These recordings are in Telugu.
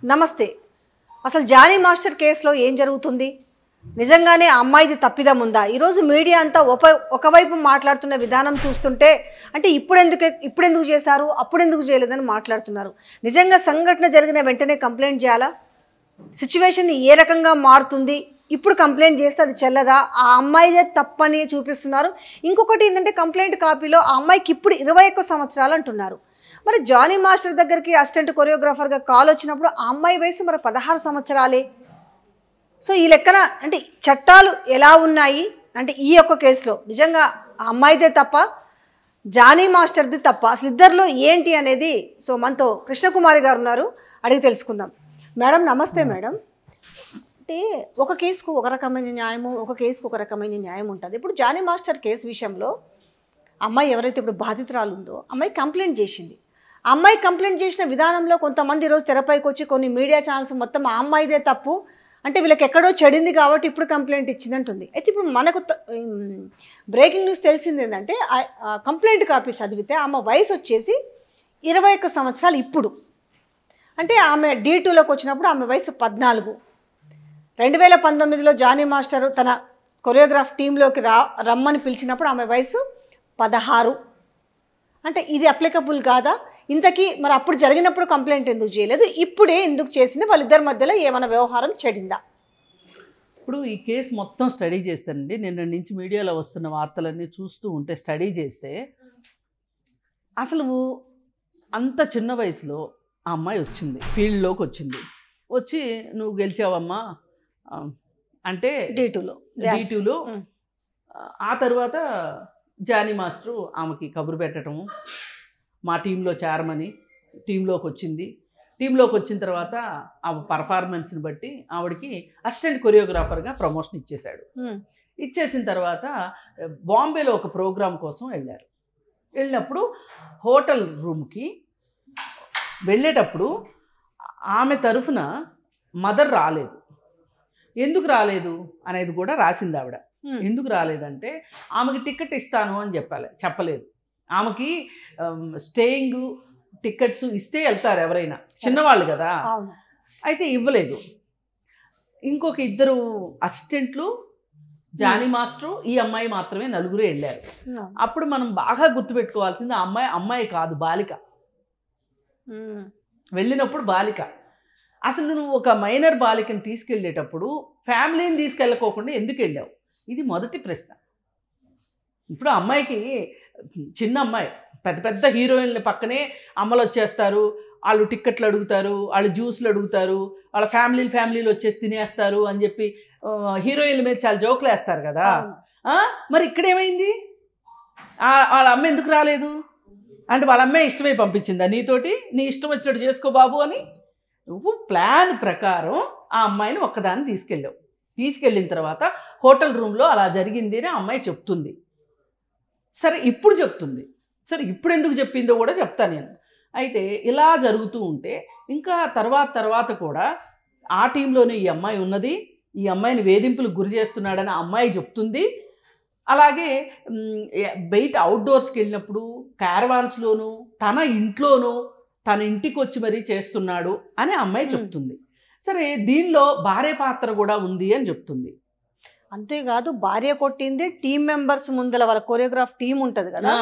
నమస్తే. అసలు జానీ మాస్టర్ కేసులో ఏం జరుగుతుంది? నిజంగానే ఆ అమ్మాయిది తప్పిదం ఉందా? ఈరోజు మీడియా అంతా ఒకవైపు మాట్లాడుతున్న విధానం చూస్తుంటే అంటే ఇప్పుడెందుకు చేశారు, అప్పుడెందుకు చేయలేదని మాట్లాడుతున్నారు. నిజంగా సంఘటన జరిగిన వెంటనే కంప్లైంట్ చేయాలా? సిచ్యువేషన్ ఏ రకంగా మారుతుంది? ఇప్పుడు కంప్లైంట్ చేస్తే అది చెల్లదా? ఆ అమ్మాయిదే తప్పని చూపిస్తున్నారు. ఇంకొకటి ఏంటంటే కంప్లైంట్ కాపీలో ఆ అమ్మాయికి ఇప్పుడు 21 సంవత్సరాలు అంటున్నారు. మరి జానీ మాస్టర్ దగ్గరికి అసిస్టెంట్ కొరియోగ్రాఫర్గా కాల్ వచ్చినప్పుడు ఆ అమ్మాయి వయసు మరి 16 సంవత్సరాలే. సో ఈ లెక్కన అంటే చట్టాలు ఎలా ఉన్నాయి అంటే ఈ యొక్క కేసులో నిజంగా ఆ అమ్మాయిదే తప్ప, జానీ మాస్టర్ది తప్ప, అసలు ఇద్దరిలో ఏంటి అనేది సో మనతో కృష్ణకుమారి గారు ఉన్నారు, అడిగి తెలుసుకుందాం. మేడం నమస్తే. మేడం అంటే ఒక కేసుకు ఒక రకమైన న్యాయము, ఒక కేసుకు ఒక రకమైన న్యాయం ఉంటుంది. ఇప్పుడు జానీ మాస్టర్ కేసు విషయంలో అమ్మాయి ఎవరైతే ఇప్పుడు బాధితురాలు ఉందో అమ్మాయి కంప్లైంట్ చేసింది. ఆ అమ్మాయి కంప్లైంట్ చేసిన విధానంలో కొంతమంది ఈరోజు తెరపైకి వచ్చి కొన్ని మీడియా ఛానల్స్ మొత్తం ఆ అమ్మాయిదే తప్పు అంటే వీళ్ళకి ఎక్కడో చెడింది కాబట్టి ఇప్పుడు కంప్లైంట్ ఇచ్చింది అంటుంది. అయితే ఇప్పుడు మనకు బ్రేకింగ్ న్యూస్ తెలిసింది ఏంటంటే కంప్లైంట్ కాపీ చదివితే ఆమె వయసు వచ్చేసి 21 సంవత్సరాలు. ఇప్పుడు అంటే ఆమె D2లోకి వచ్చినప్పుడు ఆమె వయసు 14. 2019లో జానీ మాస్టర్ తన కొరియోగ్రాఫ్ టీంలోకి రమ్మని పిలిచినప్పుడు ఆమె వయసు 16. అంటే ఇది అప్లికబుల్ కాదా? ఇంతకీ మరి అప్పుడు జరిగినప్పుడు కంప్లైంట్ ఎందుకు చేయలేదు, ఇప్పుడే ఎందుకు చేసింది? వాళ్ళిద్దరి మధ్యలో ఏమైనా వ్యవహారం చెడిందా? ఇప్పుడు ఈ కేసు మొత్తం స్టడీ చేస్తానండి. నిన్న నుంచి మీడియాలో వస్తున్న వార్తలన్నీ చూస్తూ ఉంటే స్టడీ చేస్తే అసలు అంత చిన్న వయసులో ఆ అమ్మాయి వచ్చింది, ఫీల్డ్లోకి వచ్చింది. వచ్చి నువ్వు గెలిచావమ్మా అంటే D2లో ఆ తర్వాత జానీ మాస్టరు ఆమెకి కబురు పెట్టడము, మా టీంలో చేరమని. టీంలోకి వచ్చింది. టీంలోకి వచ్చిన తర్వాత ఆ పర్ఫార్మెన్స్ని బట్టి ఆవిడకి అసిస్టెంట్ కొరియోగ్రాఫర్గా ప్రమోషన్ ఇచ్చేశాడు. ఇచ్చేసిన తర్వాత బాంబేలో ఒక ప్రోగ్రాం కోసం వెళ్ళినప్పుడు హోటల్ రూమ్కి వెళ్ళేటప్పుడు ఆమె తరఫున మదర్ రాలేదు. ఎందుకు రాలేదు అనేది కూడా రాసింది ఆవిడ. ఎందుకు రాలేదంటే ఆమెకి టికెట్ ఇస్తాను అని చెప్పలేదు. ఆమెకి స్టేయింగ్ టికెట్స్ ఇస్తే వెళ్తారు ఎవరైనా, చిన్నవాళ్ళు కదా. అయితే ఇవ్వలేదు. ఇంకొక 2 అసిస్టెంట్లు, జానీ మాస్టరు, ఈ అమ్మాయి మాత్రమే, నలుగురు వెళ్ళారు. అప్పుడు మనం బాగా గుర్తుపెట్టుకోవాల్సింది ఆ అమ్మాయి కాదు, బాలిక. వెళ్ళినప్పుడు బాలిక. అసలు నువ్వు ఒక మైనర్ బాలికని తీసుకెళ్ళేటప్పుడు ఫ్యామిలీని తీసుకెళ్ళకోకుండా ఎందుకు వెళ్ళావు? ఇది మొదటి ప్రశ్న. ఇప్పుడు అమ్మాయికి చిన్న అమ్మాయి, పెద్ద హీరోయిన్ల పక్కనే అమ్మలు వచ్చేస్తారు, వాళ్ళు టిక్కెట్లు అడుగుతారు, వాళ్ళు జ్యూస్లు అడుగుతారు, వాళ్ళ ఫ్యామిలీలు వచ్చేసి తినేస్తారు అని చెప్పి హీరోయిన్ల మీద చాలా జోకులు వేస్తారు కదా. మరి ఇక్కడేమైంది? వాళ్ళ అమ్మ ఎందుకు రాలేదు అంటే వాళ్ళ అమ్మే ఇష్టమై పంపించిందా నీతోటి? నీ ఇష్టం వచ్చినట్టు చేసుకో బాబు అని నువ్వు ప్లాన్ ప్రకారం ఆ అమ్మాయిని ఒక్కదాన్ని తీసుకెళ్ళిన తర్వాత హోటల్ రూమ్లో అలా జరిగింది అని అమ్మాయి చెప్తుంది. సరే ఇప్పుడు చెప్తుంది. సరే ఇప్పుడు ఎందుకు చెప్పిందో కూడా చెప్తాను నేను. అయితే ఇలా జరుగుతూ ఉంటే ఇంకా తర్వాత కూడా ఆ టీంలోనే ఈ అమ్మాయి ఉన్నది, ఈ అమ్మాయిని వేధింపులకు గురి చేస్తున్నాడని ఆ అమ్మాయి చెప్తుంది. అలాగే బయట అవుట్డోర్స్కి వెళ్ళినప్పుడు క్యారవాన్స్లోనూ తన ఇంట్లోనూ తన ఇంటికి వచ్చి మరీ చేస్తున్నాడు అని అమ్మాయి చెప్తుంది. సరే దీనిలో భార్య పాత్ర కూడా ఉంది అని చెప్తుంది. అంతేకాదు భార్య కొట్టింది టీం మెంబర్స్ ముందర, వాళ్ళ కొరియోగ్రాఫ్ టీం ఉంటుంది కదా,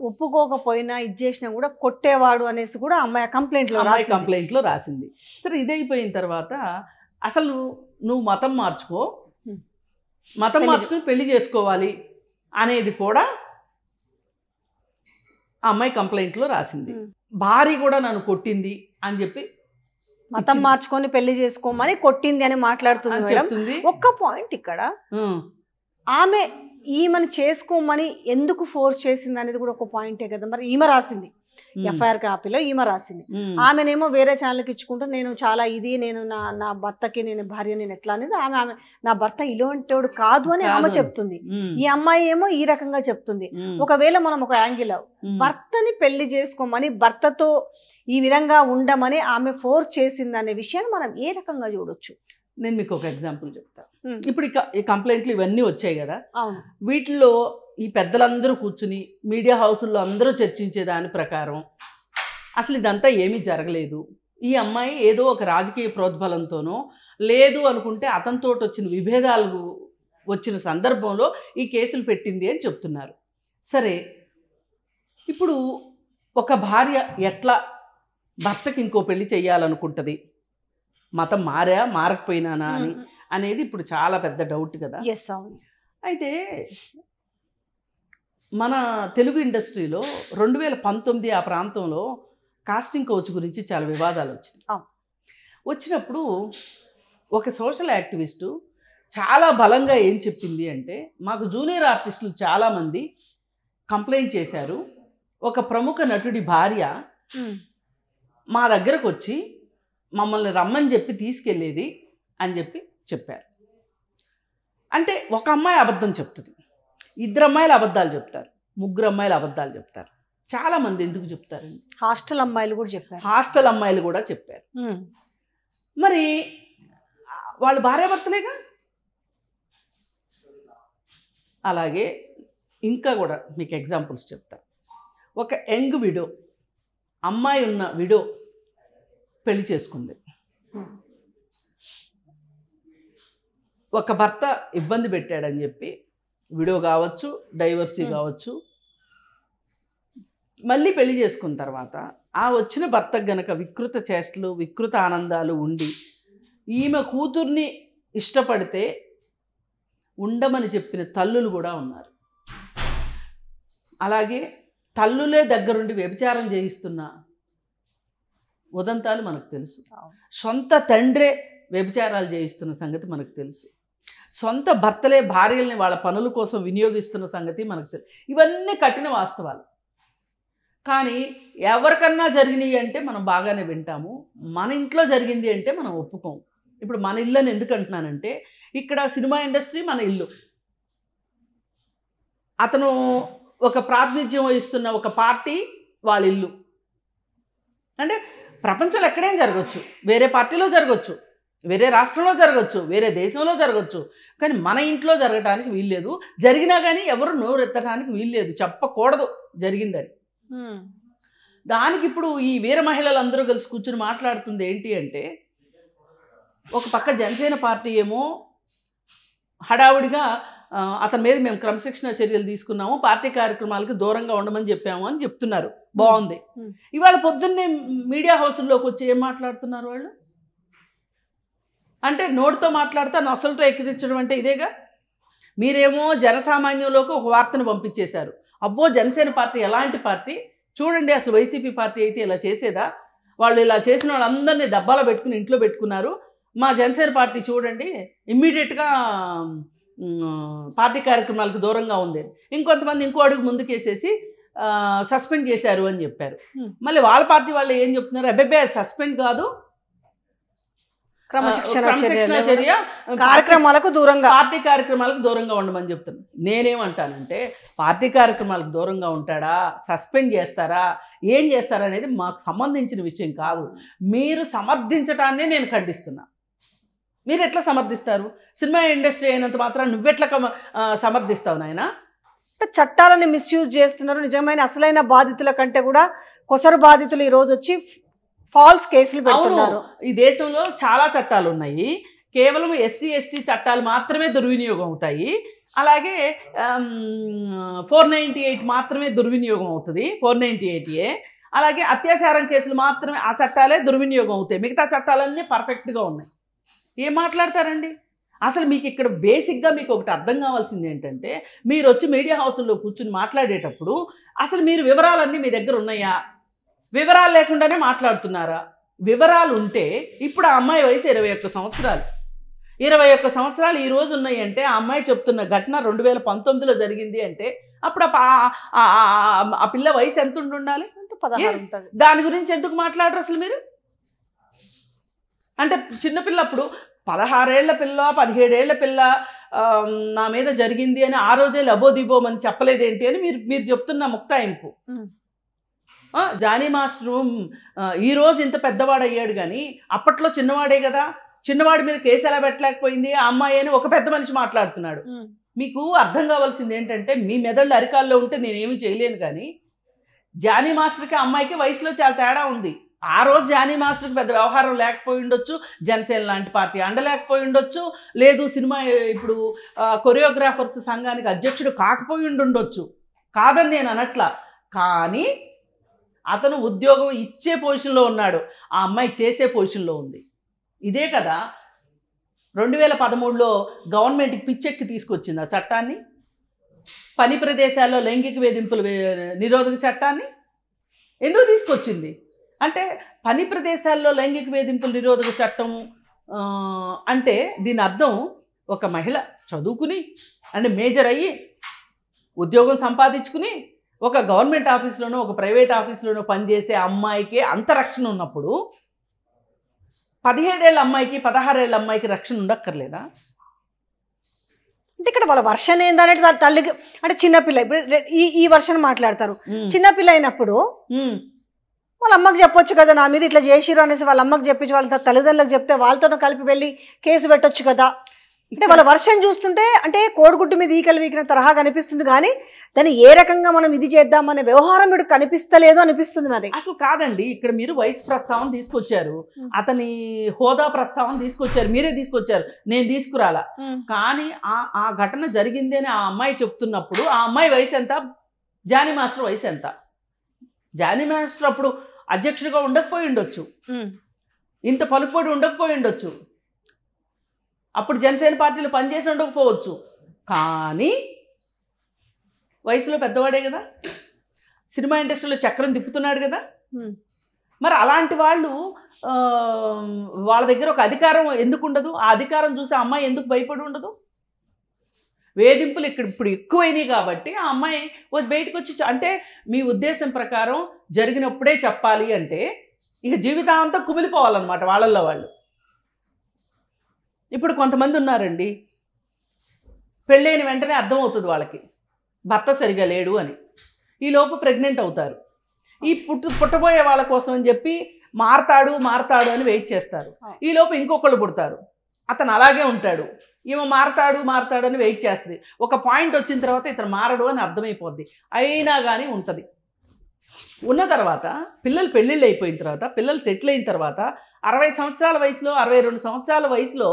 ఒప్పుకోకపోయినా ఇది చేసినా కూడా కొట్టేవాడు అనేసి కూడా అమ్మాయి కంప్లైంట్లో రాసింది. సరే ఇదైపోయిన తర్వాత అసలు నువ్వు మతం మార్చుకుని పెళ్లి చేసుకోవాలి అనేది కూడా ఆ అమ్మాయి కంప్లైంట్లో రాసింది. భార్య కూడా నన్ను కొట్టింది అని చెప్పి మతం మార్చుకొని పెళ్లి చేసుకోమని కొట్టింది అని మాట్లాడుతుంది. ఒక్క పాయింట్ ఇక్కడ, ఆమె ఈమెను చేసుకోమని ఎందుకు ఫోర్స్ చేసింది అనేది కూడా ఒక పాయింటే కదా. మరి ఈమె రాసింది ఎఫ్ఐఆర్ కాపీలో, ఈమె రాసింది. ఆమెనేమో వేరే ఛానల్కి ఇచ్చుకుంటూ నేను చాలా నేను నా భర్తకి నేను భార్య నేను ఎట్లా అనేది ఆమె నా భర్త ఇలాంటోడు కాదు అని ఆమె చెప్తుంది. ఈ అమ్మాయి ఏమో ఈ రకంగా చెప్తుంది. ఒకవేళ మనం ఒక యాంగిల్ భర్తని పెళ్లి చేసుకోమని, భర్తతో ఈ విధంగా ఉండమని ఆమె ఫోర్స్ చేసింది అనే విషయాన్ని మనం ఏ రకంగా చూడొచ్చు? నేను మీకు ఒక ఎగ్జాంపుల్ చెప్తాను. ఇప్పుడు ఈ కంప్లైంట్లు ఇవన్నీ వచ్చాయి కదా, వీటిల్లో ఈ పెద్దలందరూ కూర్చుని మీడియా హౌసుల్లో అందరూ చర్చించే దాని ప్రకారం అసలు ఇదంతా ఏమీ జరగలేదు, ఈ అమ్మాయి ఏదో ఒక రాజకీయ ప్రోద్బలంతోనో లేదు అనుకుంటే అతనితో వచ్చిన విభేదాలు వచ్చిన సందర్భంలో ఈ కేసులు పెట్టింది అని చెప్తున్నారు. సరే, ఇప్పుడు ఒక భార్య ఎట్లా భర్తకి ఇంకో పెళ్లి చేయాలనుకుంటుంది, మతం మారకపోయినానా అని అనేది ఇప్పుడు చాలా పెద్ద డౌట్ కదా. అయితే మన తెలుగు ఇండస్ట్రీలో 2019 ఆ ప్రాంతంలో కాస్టింగ్ కోచ్ గురించి చాలా వివాదాలు వచ్చినాయి. వచ్చినప్పుడు ఒక సోషల్ యాక్టివిస్టు చాలా బలంగా ఏం చెప్పింది అంటే, మాకు జూనియర్ ఆర్టిస్టులు చాలామంది కంప్లైంట్ చేశారు, ఒక ప్రముఖ నటుడి భార్య మా దగ్గరకు వచ్చి మమ్మల్ని రమ్మని చెప్పి తీసుకెళ్ళేది అని చెప్పారు. అంటే ఒక అమ్మాయి అబద్ధం చెప్తుంది, 2 అమ్మాయిలు అబద్ధాలు చెప్తారు, 3 అమ్మాయిలు అబద్ధాలు చెప్తారు. చాలామంది ఎందుకు చెప్తారండి? హాస్టల్ అమ్మాయిలు కూడా చెప్పారు. హాస్టల్ అమ్మాయిలు కూడా చెప్పారు. మరి వాళ్ళు భార్యాభర్తలేగా. అలాగే ఇంకా కూడా మీకు ఎగ్జాంపుల్స్ చెప్తా. ఒక యంగ్ విడో, అమ్మాయి ఉన్న విడో పెళ్లి చేసుకుంది. ఒక భర్త ఇబ్బంది పెట్టాడని చెప్పి విడో కావచ్చు, డైవర్సీ కావచ్చు, మళ్ళీ పెళ్లి చేసుకున్న తర్వాత ఆ వచ్చిన భర్తకు గనక వికృత చేష్టలు, వికృత ఆనందాలు ఉండి ఈమె కూతుర్ని ఇష్టపడితే ఉండమని చెప్పిన తల్లులు కూడా ఉన్నారు. అలాగే తల్లులే దగ్గరుండి వ్యభిచారం చేయిస్తున్న ఉదంతాలు మనకు తెలుసు. సొంత తండ్రే వ్యభిచారాలు చేయిస్తున్న సంగతి మనకు తెలుసు. సొంత భర్తలే భార్యల్ని వాళ్ళ పనుల కోసం వినియోగిస్తున్న సంగతి మనకు తెలుసు. ఇవన్నీ కఠిన వాస్తవాలు. కానీ ఎవరికన్నా జరిగినాయి అంటే మనం బాగానే వింటాము, మన ఇంట్లో జరిగింది అంటే మనం ఒప్పుకోము. ఇప్పుడు మన ఇల్లు అని ఎందుకు అంటున్నానంటే, ఇక్కడ సినిమా ఇండస్ట్రీ మన ఇల్లు, అతను ఒక ప్రాతినిధ్యం వహిస్తున్న ఒక పార్టీ వాళ్ళ ఇల్లు. అంటే ప్రపంచంలో ఎక్కడేం జరగచ్చు, వేరే పార్టీలో జరగచ్చు, వేరే రాష్ట్రంలో జరగచ్చు, వేరే దేశంలో జరగచ్చు, కానీ మన ఇంట్లో జరగటానికి వీల్లేదు. జరిగినా కానీ ఎవరు నోరెత్తడానికి వీల్లేదు, చెప్పకూడదు జరిగిందని. దానికి ఇప్పుడు ఈ వీర మహిళలు అందరూ కలిసి కూర్చుని మాట్లాడుతుంది ఏంటి అంటే, ఒక పక్క జనసేన పార్టీ ఏమో హడావుడిగా అతని మీద మేము క్రమశిక్షణ చర్యలు తీసుకున్నాము, పార్టీ కార్యక్రమాలకు దూరంగా ఉండమని చెప్పాము అని చెప్తున్నారు. బాగుంది. ఇవాళ పొద్దున్నే మీడియా హౌసుల్లోకి వచ్చి ఏం మాట్లాడుతున్నారు వాళ్ళు అంటే, నోటితో మాట్లాడితే నొసలతో ఎక్కిరించడం అంటే ఇదేగా. మీరేమో జనసామాన్యంలోకి ఒక వార్తను పంపించేశారు, అబ్బో జనసేన పార్టీ ఎలాంటి పార్టీ చూడండి, అసలు వైసీపీ పార్టీ అయితే ఇలా చేసేదా, వాళ్ళు ఇలా చేసిన వాళ్ళందరినీ డబ్బాలో పెట్టుకుని ఇంట్లో పెట్టుకున్నారు, మా జనసేన పార్టీ చూడండి ఇమ్మీడియట్గా పార్టీ కార్యక్రమాలకు దూరంగా ఉంది. ఇంకొంతమంది ఇంకో అడుగు ముందుకేసేసి సస్పెండ్ చేశారు అని చెప్పారు. మళ్ళీ వాళ్ళ పార్టీ వాళ్ళు ఏం చెప్తున్నారు, అబ్బాయి సస్పెండ్ కాదు, క్రమశిక్షణ చర్య, కార్యక్రమాలకు దూరంగా, పార్టీ కార్యక్రమాలకు దూరంగా ఉండమని చెప్తున్నాను. నేనేమంటానంటే, పార్టీ కార్యక్రమాలకు దూరంగా ఉంటాడా, సస్పెండ్ చేస్తారా, ఏం చేస్తారా అనేది మాకు సంబంధించిన విషయం కాదు. మీరు సమర్థించటాన్నే నేను ఖండిస్తున్నా. మీరు ఎట్లా సమర్థిస్తారు? సినిమా ఇండస్ట్రీ అయినంత మాత్రం నువ్వెట్లా సమర్థిస్తావు నాయన? చట్టాలను మిస్యూజ్ చేస్తున్నారు. నిజమైన అసలైన బాధితుల కంటే కూడా కొసరు బాధితులు ఈరోజు వచ్చి ఫాల్స్ కేసులు పెడుతున్నారు. ఈ దేశంలో చాలా చట్టాలు ఉన్నాయి, కేవలం ఎస్సీ ఎస్టీ చట్టాలు మాత్రమే దుర్వినియోగం అవుతాయి. అలాగే 498 మాత్రమే దుర్వినియోగం అవుతుంది, 498A. అలాగే అత్యాచారం కేసులు మాత్రమే, ఆ చట్టాలే దుర్వినియోగం అవుతాయి, మిగతా చట్టాలన్నీ పర్ఫెక్ట్గా ఉన్నాయి. ఏం మాట్లాడతారండి? అసలు మీకు ఇక్కడ బేసిక్గా మీకు ఒకటి అర్థం కావాల్సింది ఏంటంటే, మీరు వచ్చి మీడియా హౌస్లో కూర్చుని మాట్లాడేటప్పుడు అసలు మీరు వివరాలన్నీ మీ దగ్గర ఉన్నాయా, వివరాలు లేకుండానే మాట్లాడుతున్నారా? వివరాలు ఉంటే ఇప్పుడు ఆ అమ్మాయి వయసు 21 సంవత్సరాలు, 21 సంవత్సరాలు ఈ రోజు ఉన్నాయి అంటే, ఆ అమ్మాయి చెప్తున్న ఘటన 2019లో జరిగింది అంటే, అప్పుడు ఆ పిల్ల వయసు ఎంత ఉండాలి? 16. దాని గురించి ఎందుకు మాట్లాడరు అసలు మీరు? అంటే చిన్నపిల్లప్పుడు 16 ఏళ్ల పిల్ల, 17 ఏళ్ల పిల్ల నా మీద జరిగింది అని ఆ రోజే లబోదిబోమని చెప్పలేదేంటి అని మీరు చెప్తున్న ముక్తాయింపు. జానీ మాస్టరు ఈరోజు ఇంత పెద్దవాడు అయ్యాడు, కానీ అప్పట్లో చిన్నవాడే కదా, చిన్నవాడి మీద కేసు ఎలా పెట్టలేకపోయింది ఆ అమ్మాయి అని ఒక పెద్ద మనిషి మాట్లాడుతున్నాడు. మీకు అర్థం కావాల్సింది ఏంటంటే, మీ మెదళ్ళు అరికాల్లో ఉంటే నేనేమి చేయలేను, కానీ జానీ మాస్టర్కి అమ్మాయికి వయసులో చాలా తేడా ఉంది. ఆ రోజు జానీ మాస్టర్కి పెద్ద వ్యవహారం లేకపోయి ఉండొచ్చు, జనసేన లాంటి పార్టీ అండలేకపోయి ఉండొచ్చు, లేదు సినిమా ఇప్పుడు కొరియోగ్రాఫర్స్ సంఘానికి అధ్యక్షుడు కాకపోయి ఉండొచ్చు, కాదని నేను అనట్లా. కానీ అతను ఉద్యోగం ఇచ్చే పొజిషన్లో ఉన్నాడు, ఆ అమ్మాయి చేసే పొజిషన్లో ఉంది. ఇదే కదా 2013లో గవర్నమెంట్కి పిచ్చెక్కి తీసుకొచ్చింది ఆ చట్టాన్ని, పని ప్రదేశాల్లో లైంగిక వేధింపులు నిరోధక చట్టాన్ని ఎందుకు తీసుకొచ్చింది అంటే, పని ప్రదేశాల్లో లైంగిక వేధింపుల నిరోధక చట్టం అంటే దీని అర్థం ఒక మహిళ చదువుకుని అంటే మేజర్ అయ్యి ఉద్యోగం సంపాదించుకుని ఒక గవర్నమెంట్ ఆఫీస్లోనో ఒక ప్రైవేట్ ఆఫీస్లోనో పనిచేసే అమ్మాయికి అంత రక్షణ ఉన్నప్పుడు 17 ఏళ్ళ అమ్మాయికి 16 ఏళ్ళ అమ్మాయికి రక్షణ ఉండక్కర్లేదా? అంటే ఇక్కడ వాళ్ళ వర్షన్ ఏందనేది వాళ్ళ తల్లికి, అంటే చిన్నపిల్ల ఇప్పుడు ఈ వర్షన్ మాట్లాడతారు, చిన్నపిల్ల అయినప్పుడు వాళ్ళ అమ్మకి చెప్పొచ్చు కదా, నా మీద ఇట్లా చేసిరు అనేసి వాళ్ళ అమ్మకి చెప్పించి వాళ్ళ తల్లిదండ్రులకు చెప్తే వాళ్ళతో కలిపి వెళ్ళి కేసు పెట్టొచ్చు కదా. అంటే వాళ్ళ వర్షన్ చూస్తుంటే అంటే కోడిగుడ్డు మీద ఈకలు వీకిన తరహా కనిపిస్తుంది, కానీ దాన్ని ఏ రకంగా మనం ఇది చేద్దామనే వ్యవహారం మీకు కనిపిస్తలేదు అనిపిస్తుంది. మరి అసలు కాదండి, ఇక్కడ మీరు వయసు ప్రస్తావన తీసుకొచ్చారు, అతని హోదా ప్రస్తావన తీసుకొచ్చారు, మీరే తీసుకొచ్చారు, నేను తీసుకురాలా. కానీ ఆ ఘటన జరిగింది అని ఆ అమ్మాయి చెప్తున్నప్పుడు ఆ అమ్మాయి వయసు ఎంత, జానీ మాస్టర్ వయసు ఎంత? జానీ మాస్టర్ అప్పుడు అధ్యక్షుడిగా ఉండకపోయి ఉండొచ్చు, ఇంత పలుకుబడి ఉండకపోయి ఉండొచ్చు, అప్పుడు జనసేన పార్టీలో పనిచేసి ఉండకపోవచ్చు, కానీ వయసులో పెద్దవాడే కదా, సినిమా ఇండస్ట్రీలో చక్రం తిప్పుతున్నాడు కదా. మరి అలాంటి వాళ్ళు వాళ్ళ దగ్గర ఒక అధికారం ఎందుకు ఉండదు? ఆ అధికారం చూసి ఆ అమ్మాయి ఎందుకు భయపడి ఉండదు? వేధింపులు ఇప్పుడు ఎక్కువైనాయి కాబట్టి ఆ అమ్మాయి బయటకు వచ్చి, అంటే మీ ఉద్దేశం ప్రకారం జరిగినప్పుడే చెప్పాలి అంటే ఇక జీవితాంతం కుమిలిపోవాలన్నమాట వాళ్ళల్లో వాళ్ళు. ఇప్పుడు కొంతమంది ఉన్నారండి, పెళ్ళైన వెంటనే అర్థమవుతుంది వాళ్ళకి భర్త సరిగా లేడు అని, ఈలోపు ప్రెగ్నెంట్ అవుతారు. ఈ పుట్టబోయే వాళ్ళ కోసం అని చెప్పి మారతాడు అని వెయిట్ చేస్తారు. ఈలోపు ఇంకొకళ్ళు పుడతారు, అతను అలాగే ఉంటాడు, ఈమె మారతాడు అని వెయిట్ చేస్తుంది. ఒక పాయింట్ వచ్చిన తర్వాత ఇతను మారడు అని అర్థమైపోద్ది, అయినా కానీ ఉంటుంది. ఉన్న తర్వాత పిల్లలు పెళ్ళిళ్ళు అయిపోయిన తర్వాత, పిల్లలు సెటిల్ అయిన తర్వాత 60 సంవత్సరాల వయసులో 62 సంవత్సరాల వయసులో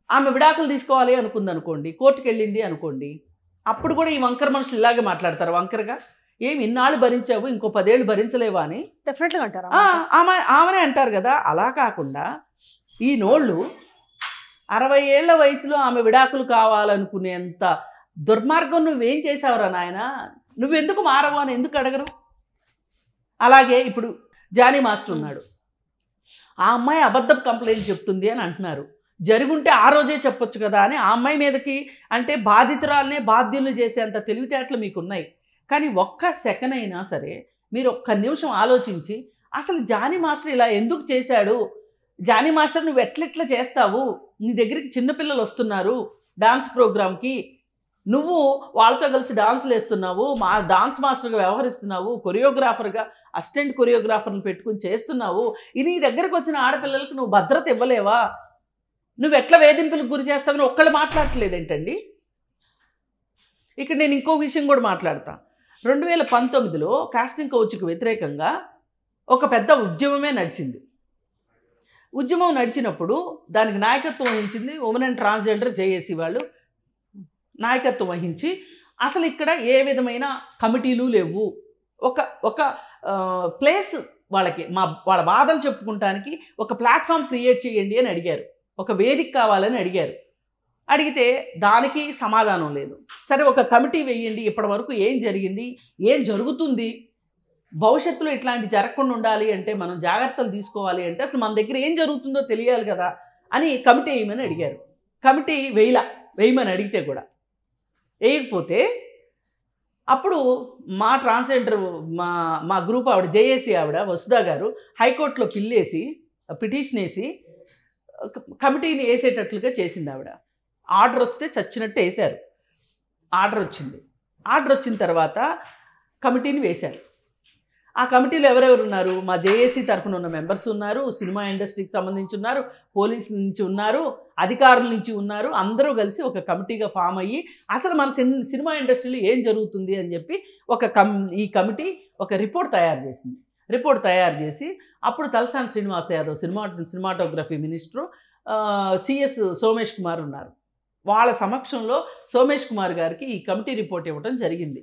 ఆమె విడాకులు తీసుకోవాలి అనుకుంది అనుకోండి, కోర్టుకు వెళ్ళింది అనుకోండి, అప్పుడు కూడా ఈ వంకర మనుషులు ఇలాగే మాట్లాడతారు వంకరగా, ఏమి ఇన్నాళ్ళు భరించావు ఇంకో 10 ఏళ్ళు భరించలేవా అని డెఫినెట్గా అంటారు, ఆమెనే అంటారు కదా. అలా కాకుండా ఈ నోళ్ళు 60 ఏళ్ల వయసులో ఆమె విడాకులు కావాలనుకునేంత దుర్మార్గం నువ్వేం చేసావురా నాయన, నువ్వెందుకు మారవు అని ఎందుకు అడగరు? అలాగే ఇప్పుడు జానీ మాస్టర్ ఉన్నాడు, ఆ అమ్మాయి అబద్ధపు కంప్లైంట్ చెప్తుంది అని అంటున్నారు, జరుగుంటే ఆ రోజే చెప్పొచ్చు కదా అని ఆ అమ్మాయి మీదకి, అంటే బాధితురాలనే బాధ్యులు చేసేంత తెలివితేటలు మీకున్నాయి. కానీ ఒక్క సెకండ్ అయినా సరే మీరు ఒక్క నిమిషం ఆలోచించి అసలు జానీ మాస్టర్ ఇలా ఎందుకు చేశాడు, జానీ మాస్టర్ నువ్వు ఎట్లెట్లా చేస్తావు, నీ దగ్గరికి చిన్నపిల్లలు వస్తున్నారు డాన్స్ ప్రోగ్రామ్కి, నువ్వు వాళ్ళతో కలిసి డాన్సులు వేస్తున్నావు, మా డాన్స్ మాస్టర్గా వ్యవహరిస్తున్నావు, కొరియోగ్రాఫర్గా అసిస్టెంట్ కొరియోగ్రాఫర్ని పెట్టుకుని చేస్తున్నావు, నీ దగ్గరకు వచ్చిన ఆడపిల్లలకు నువ్వు భద్రత ఇవ్వలేవా, నువ్వు ఎట్లా వేధింపులకు గురి చేస్తావని ఒక్కళ్ళు మాట్లాడట్లేదేంటండి? ఇక్కడ నేను ఇంకో విషయం కూడా మాట్లాడతా. 2019లో కాస్టింగ్ కౌచ్కి వ్యతిరేకంగా ఒక పెద్ద ఉద్యమమే నడిచింది. ఉద్యమం నడిచినప్పుడు దానికి నాయకత్వం వహించింది ఉమెన్ అండ్ ట్రాన్స్జెండర్ జేఏసీ వాళ్ళు నాయకత్వం వహించి, అసలు ఇక్కడ ఏ విధమైన కమిటీలు లేవు, ఒక ప్లేస్ వాళ్ళకి వాళ్ళ బాధలు చెప్పుకుంటానికి ఒక ప్లాట్ఫామ్ క్రియేట్ చేయండి అని అడిగారు, ఒక వేదిక కావాలని అడిగారు. అడిగితే దానికి సమాధానం లేదు. సరే ఒక కమిటీ వేయండి, ఇప్పటి వరకు ఏం జరిగింది, ఏం జరుగుతుంది, భవిష్యత్తులో ఇట్లాంటి జరగకుండా ఉండాలి అంటే మనం జాగ్రత్తలు తీసుకోవాలి అంటే అసలు మన దగ్గర ఏం జరుగుతుందో తెలియాలి కదా అని కమిటీ వేయమని అడిగారు. కమిటీ వేయమని అడిగితే కూడా వేయకపోతే అప్పుడు మా ట్రాన్స్జెండర్ మా గ్రూప్ ఆవిడ జేఏసీ ఆవిడ వసుదా గారు హైకోర్టులో పిటిషన్ వేసి కమిటీని వేసేటట్లుగా చేసింది ఆవిడ. ఆర్డర్ వస్తే చచ్చినట్టు వేశారు. ఆర్డర్ వచ్చిన తర్వాత కమిటీని వేశారు. ఆ కమిటీలో ఎవరెవరు ఉన్నారు? మా జేఏసీ తరఫున ఉన్న మెంబర్స్ ఉన్నారు, సినిమా ఇండస్ట్రీకి సంబంధించి ఉన్నారు, పోలీసుల నుంచి ఉన్నారు, అధికారుల నుంచి ఉన్నారు. అందరూ కలిసి ఒక కమిటీగా ఫామ్ అయ్యి అసలు మన సినిమా ఇండస్ట్రీలో ఏం జరుగుతుంది అని చెప్పి ఈ కమిటీ ఒక రిపోర్ట్ తయారు చేసింది. రిపోర్ట్ తయారు చేసి అప్పుడు Talasani Srinivas Yadav cinematography minister, CS Somesh Kumar ఉన్నారు. వాళ్ళ సమక్షంలో సోమేష్ కుమార్ గారికి ఈ కమిటీ రిపోర్ట్ ఇవ్వడం జరిగింది.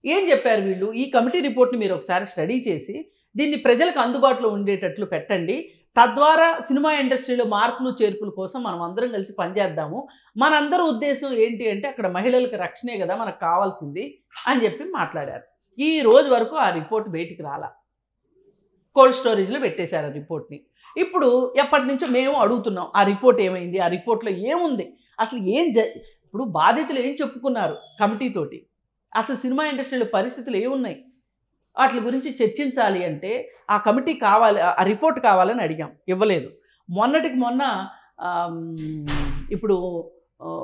ఏం చెప్పారు వీళ్ళు, ఈ కమిటీ రిపోర్ట్ని మీరు ఒకసారి స్టడీ చేసి దీన్ని ప్రజలకు అందుబాటులో ఉండేటట్లు పెట్టండి, తద్వారా సినిమా ఇండస్ట్రీలో మార్పులు చేర్పుల కోసం మనం అందరం కలిసి పనిచేద్దాము, మనందరి ఉద్దేశం ఏంటి అంటే అక్కడ మహిళలకు రక్షణే కదా మనకు కావాల్సింది అని చెప్పి మాట్లాడారు. ఈ రోజు వరకు ఆ రిపోర్ట్ బయటికి రాలా, కోల్డ్ స్టోరేజ్లో పెట్టేశారు ఆ రిపోర్ట్ని. ఇప్పుడు ఎప్పటి నుంచో మేము అడుగుతున్నాం ఆ రిపోర్ట్ ఏమైంది, ఆ రిపోర్ట్లో ఏముంది, అసలు ఇప్పుడు బాధితులు ఏం చెప్పుకున్నారు కమిటీతోటి, అసలు సినిమా ఇండస్ట్రీలో పరిస్థితులు ఏమున్నాయి, వాటి గురించి చర్చించాలి అంటే ఆ కమిటీ కావాలి, ఆ రిపోర్ట్ కావాలని అడిగాం, ఇవ్వలేదు. మొన్నటికి మొన్న ఇప్పుడు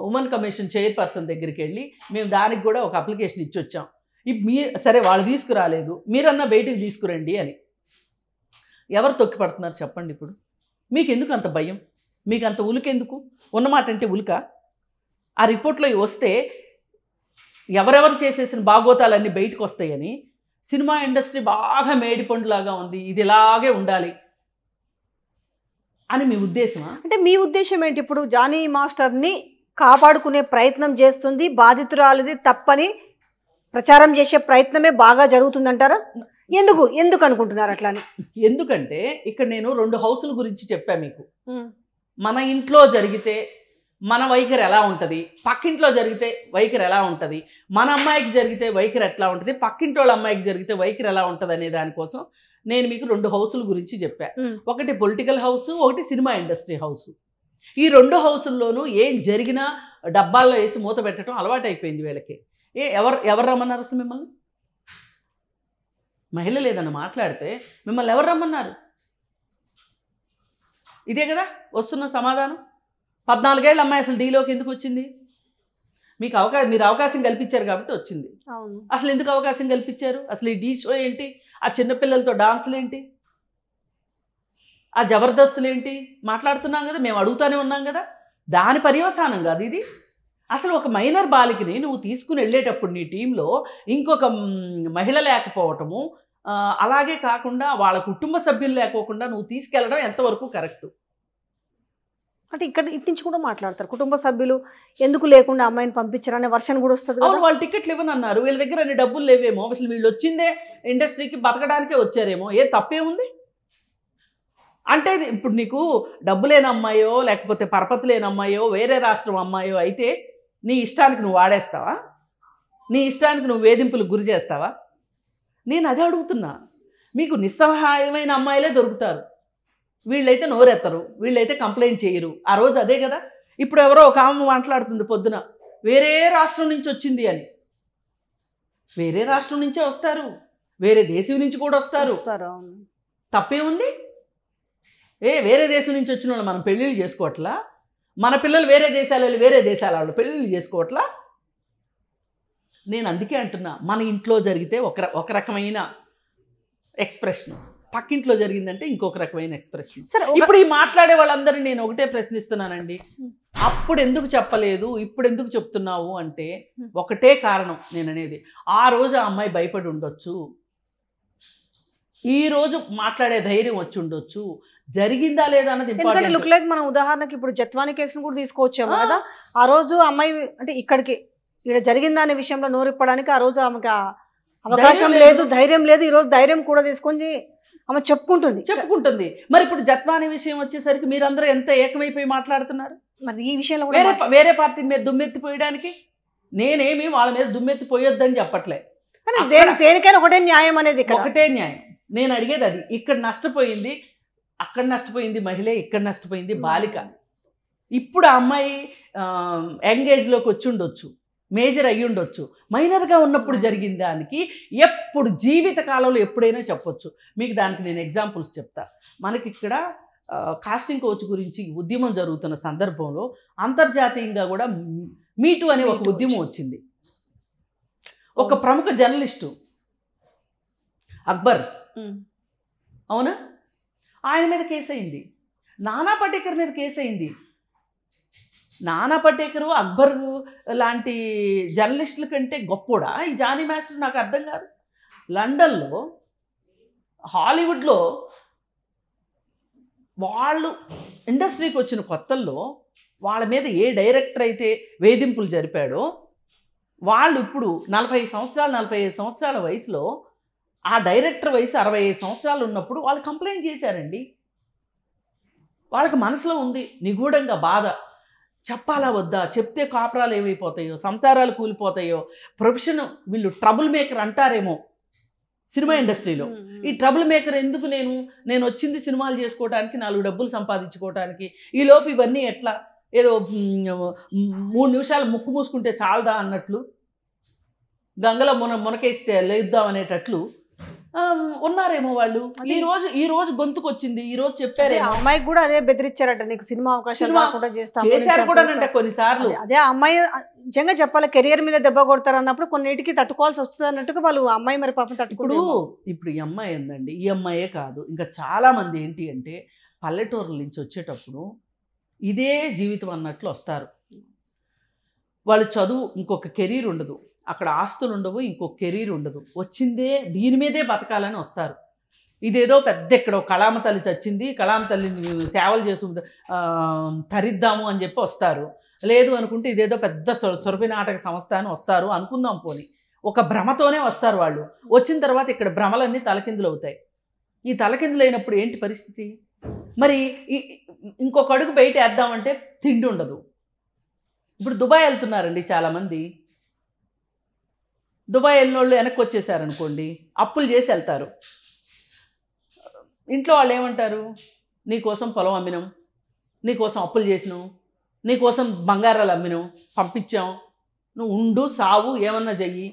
ఉమెన్ కమిషన్ చైర్పర్సన్ దగ్గరికి వెళ్ళి మేము దానికి కూడా ఒక అప్లికేషన్ ఇచ్చి వచ్చాం. సరే వాళ్ళు తీసుకురాలేదు, మీరన్నా బయటికి తీసుకురండి అని. ఎవరు తొక్కిపడుతున్నారు చెప్పండి? ఇప్పుడు మీకు ఎందుకు అంత భయం, మీకు అంత ఉలికెందుకు? ఉన్నమాట అంటే ఉలిక. ఆ రిపోర్ట్లో వస్తే ఎవరెవరు చేసేసిన బాగోతాలన్నీ బయటకు వస్తాయని, సినిమా ఇండస్ట్రీ బాగా మేడిపండులాగా ఉంది, ఇది ఇలాగే ఉండాలి అని మీ ఉద్దేశమా? అంటే మీ ఉద్దేశం ఏంటి? ఇప్పుడు జానీ మాస్టర్ని కాపాడుకునే ప్రయత్నం చేస్తుంది, బాధితురాలిది తప్పని ప్రచారం చేసే ప్రయత్నమే బాగా జరుగుతుందంటారా? ఎందుకు అనుకుంటున్నారు అట్లా అని? ఎందుకంటే ఇక్కడ నేను 2 హౌసుల గురించి చెప్పా మీకు. మన ఇంట్లో జరిగితే మన వైఖరి ఎలా ఉంటుంది, పక్కింట్లో జరిగితే వైఖరి ఎలా ఉంటుంది, మన అమ్మాయికి జరిగితే వైఖరి ఎట్లా ఉంటుంది, పక్కింటి వాళ్ళ అమ్మాయికి జరిగితే వైఖరి ఎలా ఉంటుంది అనే దానికోసం నేను మీకు 2 హౌసుల గురించి చెప్పా. ఒకటి పొలిటికల్ హౌస్, ఒకటి సినిమా ఇండస్ట్రీ హౌస్. ఈ 2 హౌసుల్లోనూ ఏం జరిగినా డబ్బాల్లో వేసి మూత పెట్టడం అలవాటు అయిపోయింది వీళ్ళకి. ఎవరు రమ్మన్నారు అసలు మిమ్మల్ని? మహిళలు ఏదన్నా మాట్లాడితే మిమ్మల్ని ఎవరు రమ్మన్నారు? ఇదే కదా వస్తున్న సమాధానం. 14 ఏళ్ళ అమ్మాయి అసలు డీలోకి ఎందుకు వచ్చింది? మీరు అవకాశం కల్పించారు కాబట్టి వచ్చింది. అసలు ఎందుకు అవకాశం కల్పించారు? అసలు ఈ డీ షో ఏంటి, ఆ చిన్నపిల్లలతో డాన్సులు ఏంటి, ఆ జబర్దస్తులు ఏంటి మాట్లాడుతున్నాం కదా, మేము అడుగుతానే ఉన్నాం కదా, దాని పర్యవసానం కాదు ఇది. అసలు ఒక మైనర్ బాలికని నువ్వు తీసుకుని వెళ్ళేటప్పుడు నీ టీంలో ఇంకొక మహిళ లేకపోవటము, అలాగే కాకుండా వాళ్ళ కుటుంబ సభ్యులు లేకోకుండా నువ్వు తీసుకెళ్ళడం ఎంతవరకు కరెక్టు? అంటే ఇటు నుంచి కూడా మాట్లాడతారు, కుటుంబ సభ్యులు ఎందుకు లేకుండా అమ్మాయిని పంపించారనే వర్షన్ కూడా వస్తుంది. అవును, వాళ్ళు టికెట్లు ఇవ్వనన్నారు, వీళ్ళ దగ్గర అన్ని డబ్బులు లేవేమో, అసలు వీళ్ళు వచ్చిందే ఇండస్ట్రీకి బతకడానికే వచ్చారేమో, ఏ తప్పే ఉంది అంటే? ఇప్పుడు నీకు డబ్బు లేని అమ్మాయో లేకపోతే పరపతి లేని అమ్మాయో వేరే రాష్ట్రం అమ్మాయో అయితే నీ ఇష్టానికి నువ్వు వాడేస్తావా? నీ ఇష్టానికి నువ్వు వేధింపులకు గురి చేస్తావా? నేను అదే అడుగుతున్నా. మీకు నిస్సహాయమైన అమ్మాయిలే దొరుకుతారు, వీళ్ళైతే నోరెత్తరు, వీళ్ళైతే కంప్లైంట్ చేయరు. ఆ రోజు అదే కదా. ఇప్పుడు ఎవరో ఒక ఆమె మాట్లాడుతుంది పొద్దున, వేరే రాష్ట్రం నుంచి వచ్చింది అని. వేరే రాష్ట్రం నుంచే వస్తారు, వేరే దేశం నుంచి కూడా వస్తారు, తప్పే ఉంది? వేరే దేశం నుంచి వచ్చిన వాళ్ళు మనం పెళ్ళిళ్ళు చేసుకోవట్లా? మన పిల్లలు వేరే దేశాల వాళ్ళు పెళ్ళిళ్ళు చేసుకోవట్లా? నేను అందుకే అంటున్నా, మన ఇంట్లో జరిగితే ఒక రకమైన ఎక్స్ప్రెషన్, పక్కింట్లో జరిగిందంటే ఇంకొక రకమైన ఎక్స్ప్రెషన్. ఇప్పుడు ఈ మాట్లాడే వాళ్ళందరినీ నేను ఒకటే ప్రశ్నిస్తున్నానండి, అప్పుడు ఎందుకు చెప్పలేదు, ఇప్పుడు ఎందుకు చెప్తున్నావు అంటే ఒకటే కారణం నేను అనేది, ఆ రోజు ఆ అమ్మాయి భయపడి ఉండొచ్చు, ఈ రోజు మాట్లాడే ధైర్యం వచ్చి ఉండొచ్చు, జరిగిందా లేదా అన్నది ఇంపార్టెంట్. లుక్ లైక్ మనం ఉదాహరణకి ఇప్పుడు జత్వాని కేసును కూడా తీసుకోవచ్చాము కదా. ఆ రోజు అమ్మాయి అంటే ఇక్కడికి ఇక్కడ జరిగిందా అనే విషయంలో నోరిప్పడానికి ఆ రోజు ఆమెకి అవకాశం లేదు, ధైర్యం లేదు. ఈ రోజు ధైర్యం కూడా తీసుకొని ఆమె చెప్పుకుంటుంది. మరి ఇప్పుడు జత్వాని విషయం వచ్చేసరికి మీరందరూ ఎంత ఏకమైపోయి మాట్లాడుతున్నారు? మరి ఈ విషయంలో వేరే పార్టీ మీద దుమ్మెత్తిపోయడానికి నేనేమి వాళ్ళ మీద దుమ్మెత్తిపోయొద్దని చెప్పట్లే, దేనికైనా ఒకటే న్యాయం అనేది, ఒకటే న్యాయం. నేను అడిగేది అది. ఇక్కడ నష్టపోయింది, అక్కడ నష్టపోయింది మహిళే, ఇక్కడ నష్టపోయింది బాలిక. ఇప్పుడు ఆ అమ్మాయి యంగేజ్లోకి వచ్చి ఉండొచ్చు, మేజర్ అయ్యి ఉండొచ్చు, మైనర్గా ఉన్నప్పుడు జరిగిన దానికి ఎప్పుడు జీవితకాలంలో ఎప్పుడైనా చెప్పొచ్చు. మీకు దానికి నేను ఎగ్జాంపుల్స్ చెప్తా. మనకి ఇక్కడ కాస్టింగ్ కోచ్ గురించి ఉద్యమం జరుగుతున్న సందర్భంలో అంతర్జాతీయంగా కూడా మీటూ అనే ఒక ఉద్యమం వచ్చింది. ఒక ప్రముఖ జర్నలిస్టు అక్బర్, అవునా, ఆయన మీద కేసు అయింది. నానా పటేకర్ మీద కేసు అయింది. నానా పటేకరు అక్బర్ లాంటి జర్నలిస్టుల కంటే గొప్పోడా ఈ జానీ మాస్టర్? నాకు అర్థం కాదు. లండన్లో హాలీవుడ్లో వాళ్ళు ఇండస్ట్రీకి వచ్చిన కొత్తల్లో వాళ్ళ మీద ఏ డైరెక్టర్ అయితే వేధింపులు జరిపాడో వాళ్ళు ఇప్పుడు 45 సంవత్సరాలు 45 సంవత్సరాల వయసులో ఆ డైరెక్టర్ వయసు 65 సంవత్సరాలు ఉన్నప్పుడు వాళ్ళు కంప్లైంట్ చేశారండి. వాళ్ళకి మనసులో ఉంది నిగూఢంగా బాధ. చెప్పాలా వద్దా, చెప్తే కాపురాలు ఏమైపోతాయో, సంసారాలు కూలిపోతాయో, ప్రొఫెషన్ వీళ్ళు ట్రబుల్ మేకర్ అంటారేమో సినిమా ఇండస్ట్రీలో. ఈ ట్రబుల్ మేకర్ ఎందుకు, నేను వచ్చింది సినిమాలు చేసుకోవడానికి, 4 డబ్బులు సంపాదించుకోవడానికి, ఈలోపు ఇవన్నీ ఎట్లా, ఏదో 3 నిమిషాలు ముక్కు మూసుకుంటే చాలదా అన్నట్లు, గంగలో మునకేస్తే లేద్దాం అనేటట్లు ఉన్నారేమో వాళ్ళు. ఈ రోజు గొంతుకొచ్చింది, ఈ రోజు చెప్పారు. అమ్మాయికి కూడా అదే బెదిరించారట, నీకు సినిమా అవకాశాలు రాకుండా చేశారు కూడా అంటే కొన్నిసార్లు. అదే అమ్మాయి నిజంగా చెప్పాలి కెరియర్ మీద దెబ్బ కొడతారు అన్నప్పుడు కొన్నిటికి తట్టుకోవాల్సి వస్తుంది అన్నట్టుగా వాళ్ళు అమ్మాయి మరి పాపం తట్టుకోడు. ఇప్పుడు ఈ అమ్మాయి ఏందండి, ఈ అమ్మాయే కాదు ఇంకా చాలా మంది ఏంటి అంటే పల్లెటూరుల నుంచి వచ్చేటప్పుడు ఇదే జీవితం అన్నట్లు వస్తారు. వాళ్ళు చదువు, ఇంకొక కెరీర్ ఉండదు, అక్కడ ఆస్తులు ఉండవు, ఇంకొక కెరీర్ ఉండదు, వచ్చిందే దీని మీదే బతకాలని వస్తారు. ఇదేదో పెద్ద ఇక్కడ కళామ తల్లి చచ్చింది, కళామ తల్లిని సేవలు చేసు తరిద్దాము అని చెప్పి వస్తారు. లేదు అనుకుంటే ఇదేదో పెద్ద సురభి నాటక సంస్థ అని వస్తారు అనుకుందాం. పోని ఒక భ్రమతోనే వస్తారు వాళ్ళు. వచ్చిన తర్వాత ఇక్కడ భ్రమలన్నీ తలకిందులు అవుతాయి. ఈ తలకిందులు అయినప్పుడు ఏంటి పరిస్థితి? మరి ఇంకొక అడుగు బయట వేద్దామంటే తిండి ఉండదు. ఇప్పుడు దుబాయ్ వెళ్తున్నారండి చాలామంది. దుబాయ్ వెళ్ళిన వాళ్ళు వెనక్కి వచ్చేసారనుకోండి, అప్పులు చేసి వెళ్తారు. ఇంట్లో వాళ్ళు ఏమంటారు, నీకోసం పొలం అమ్మినాం, నీకోసం అప్పులు చేసినాం, నీకోసం బంగారాలు అమ్మినాం, పంపించాం, నువ్వు ఉండు సావు ఏమన్నా చెయ్యి,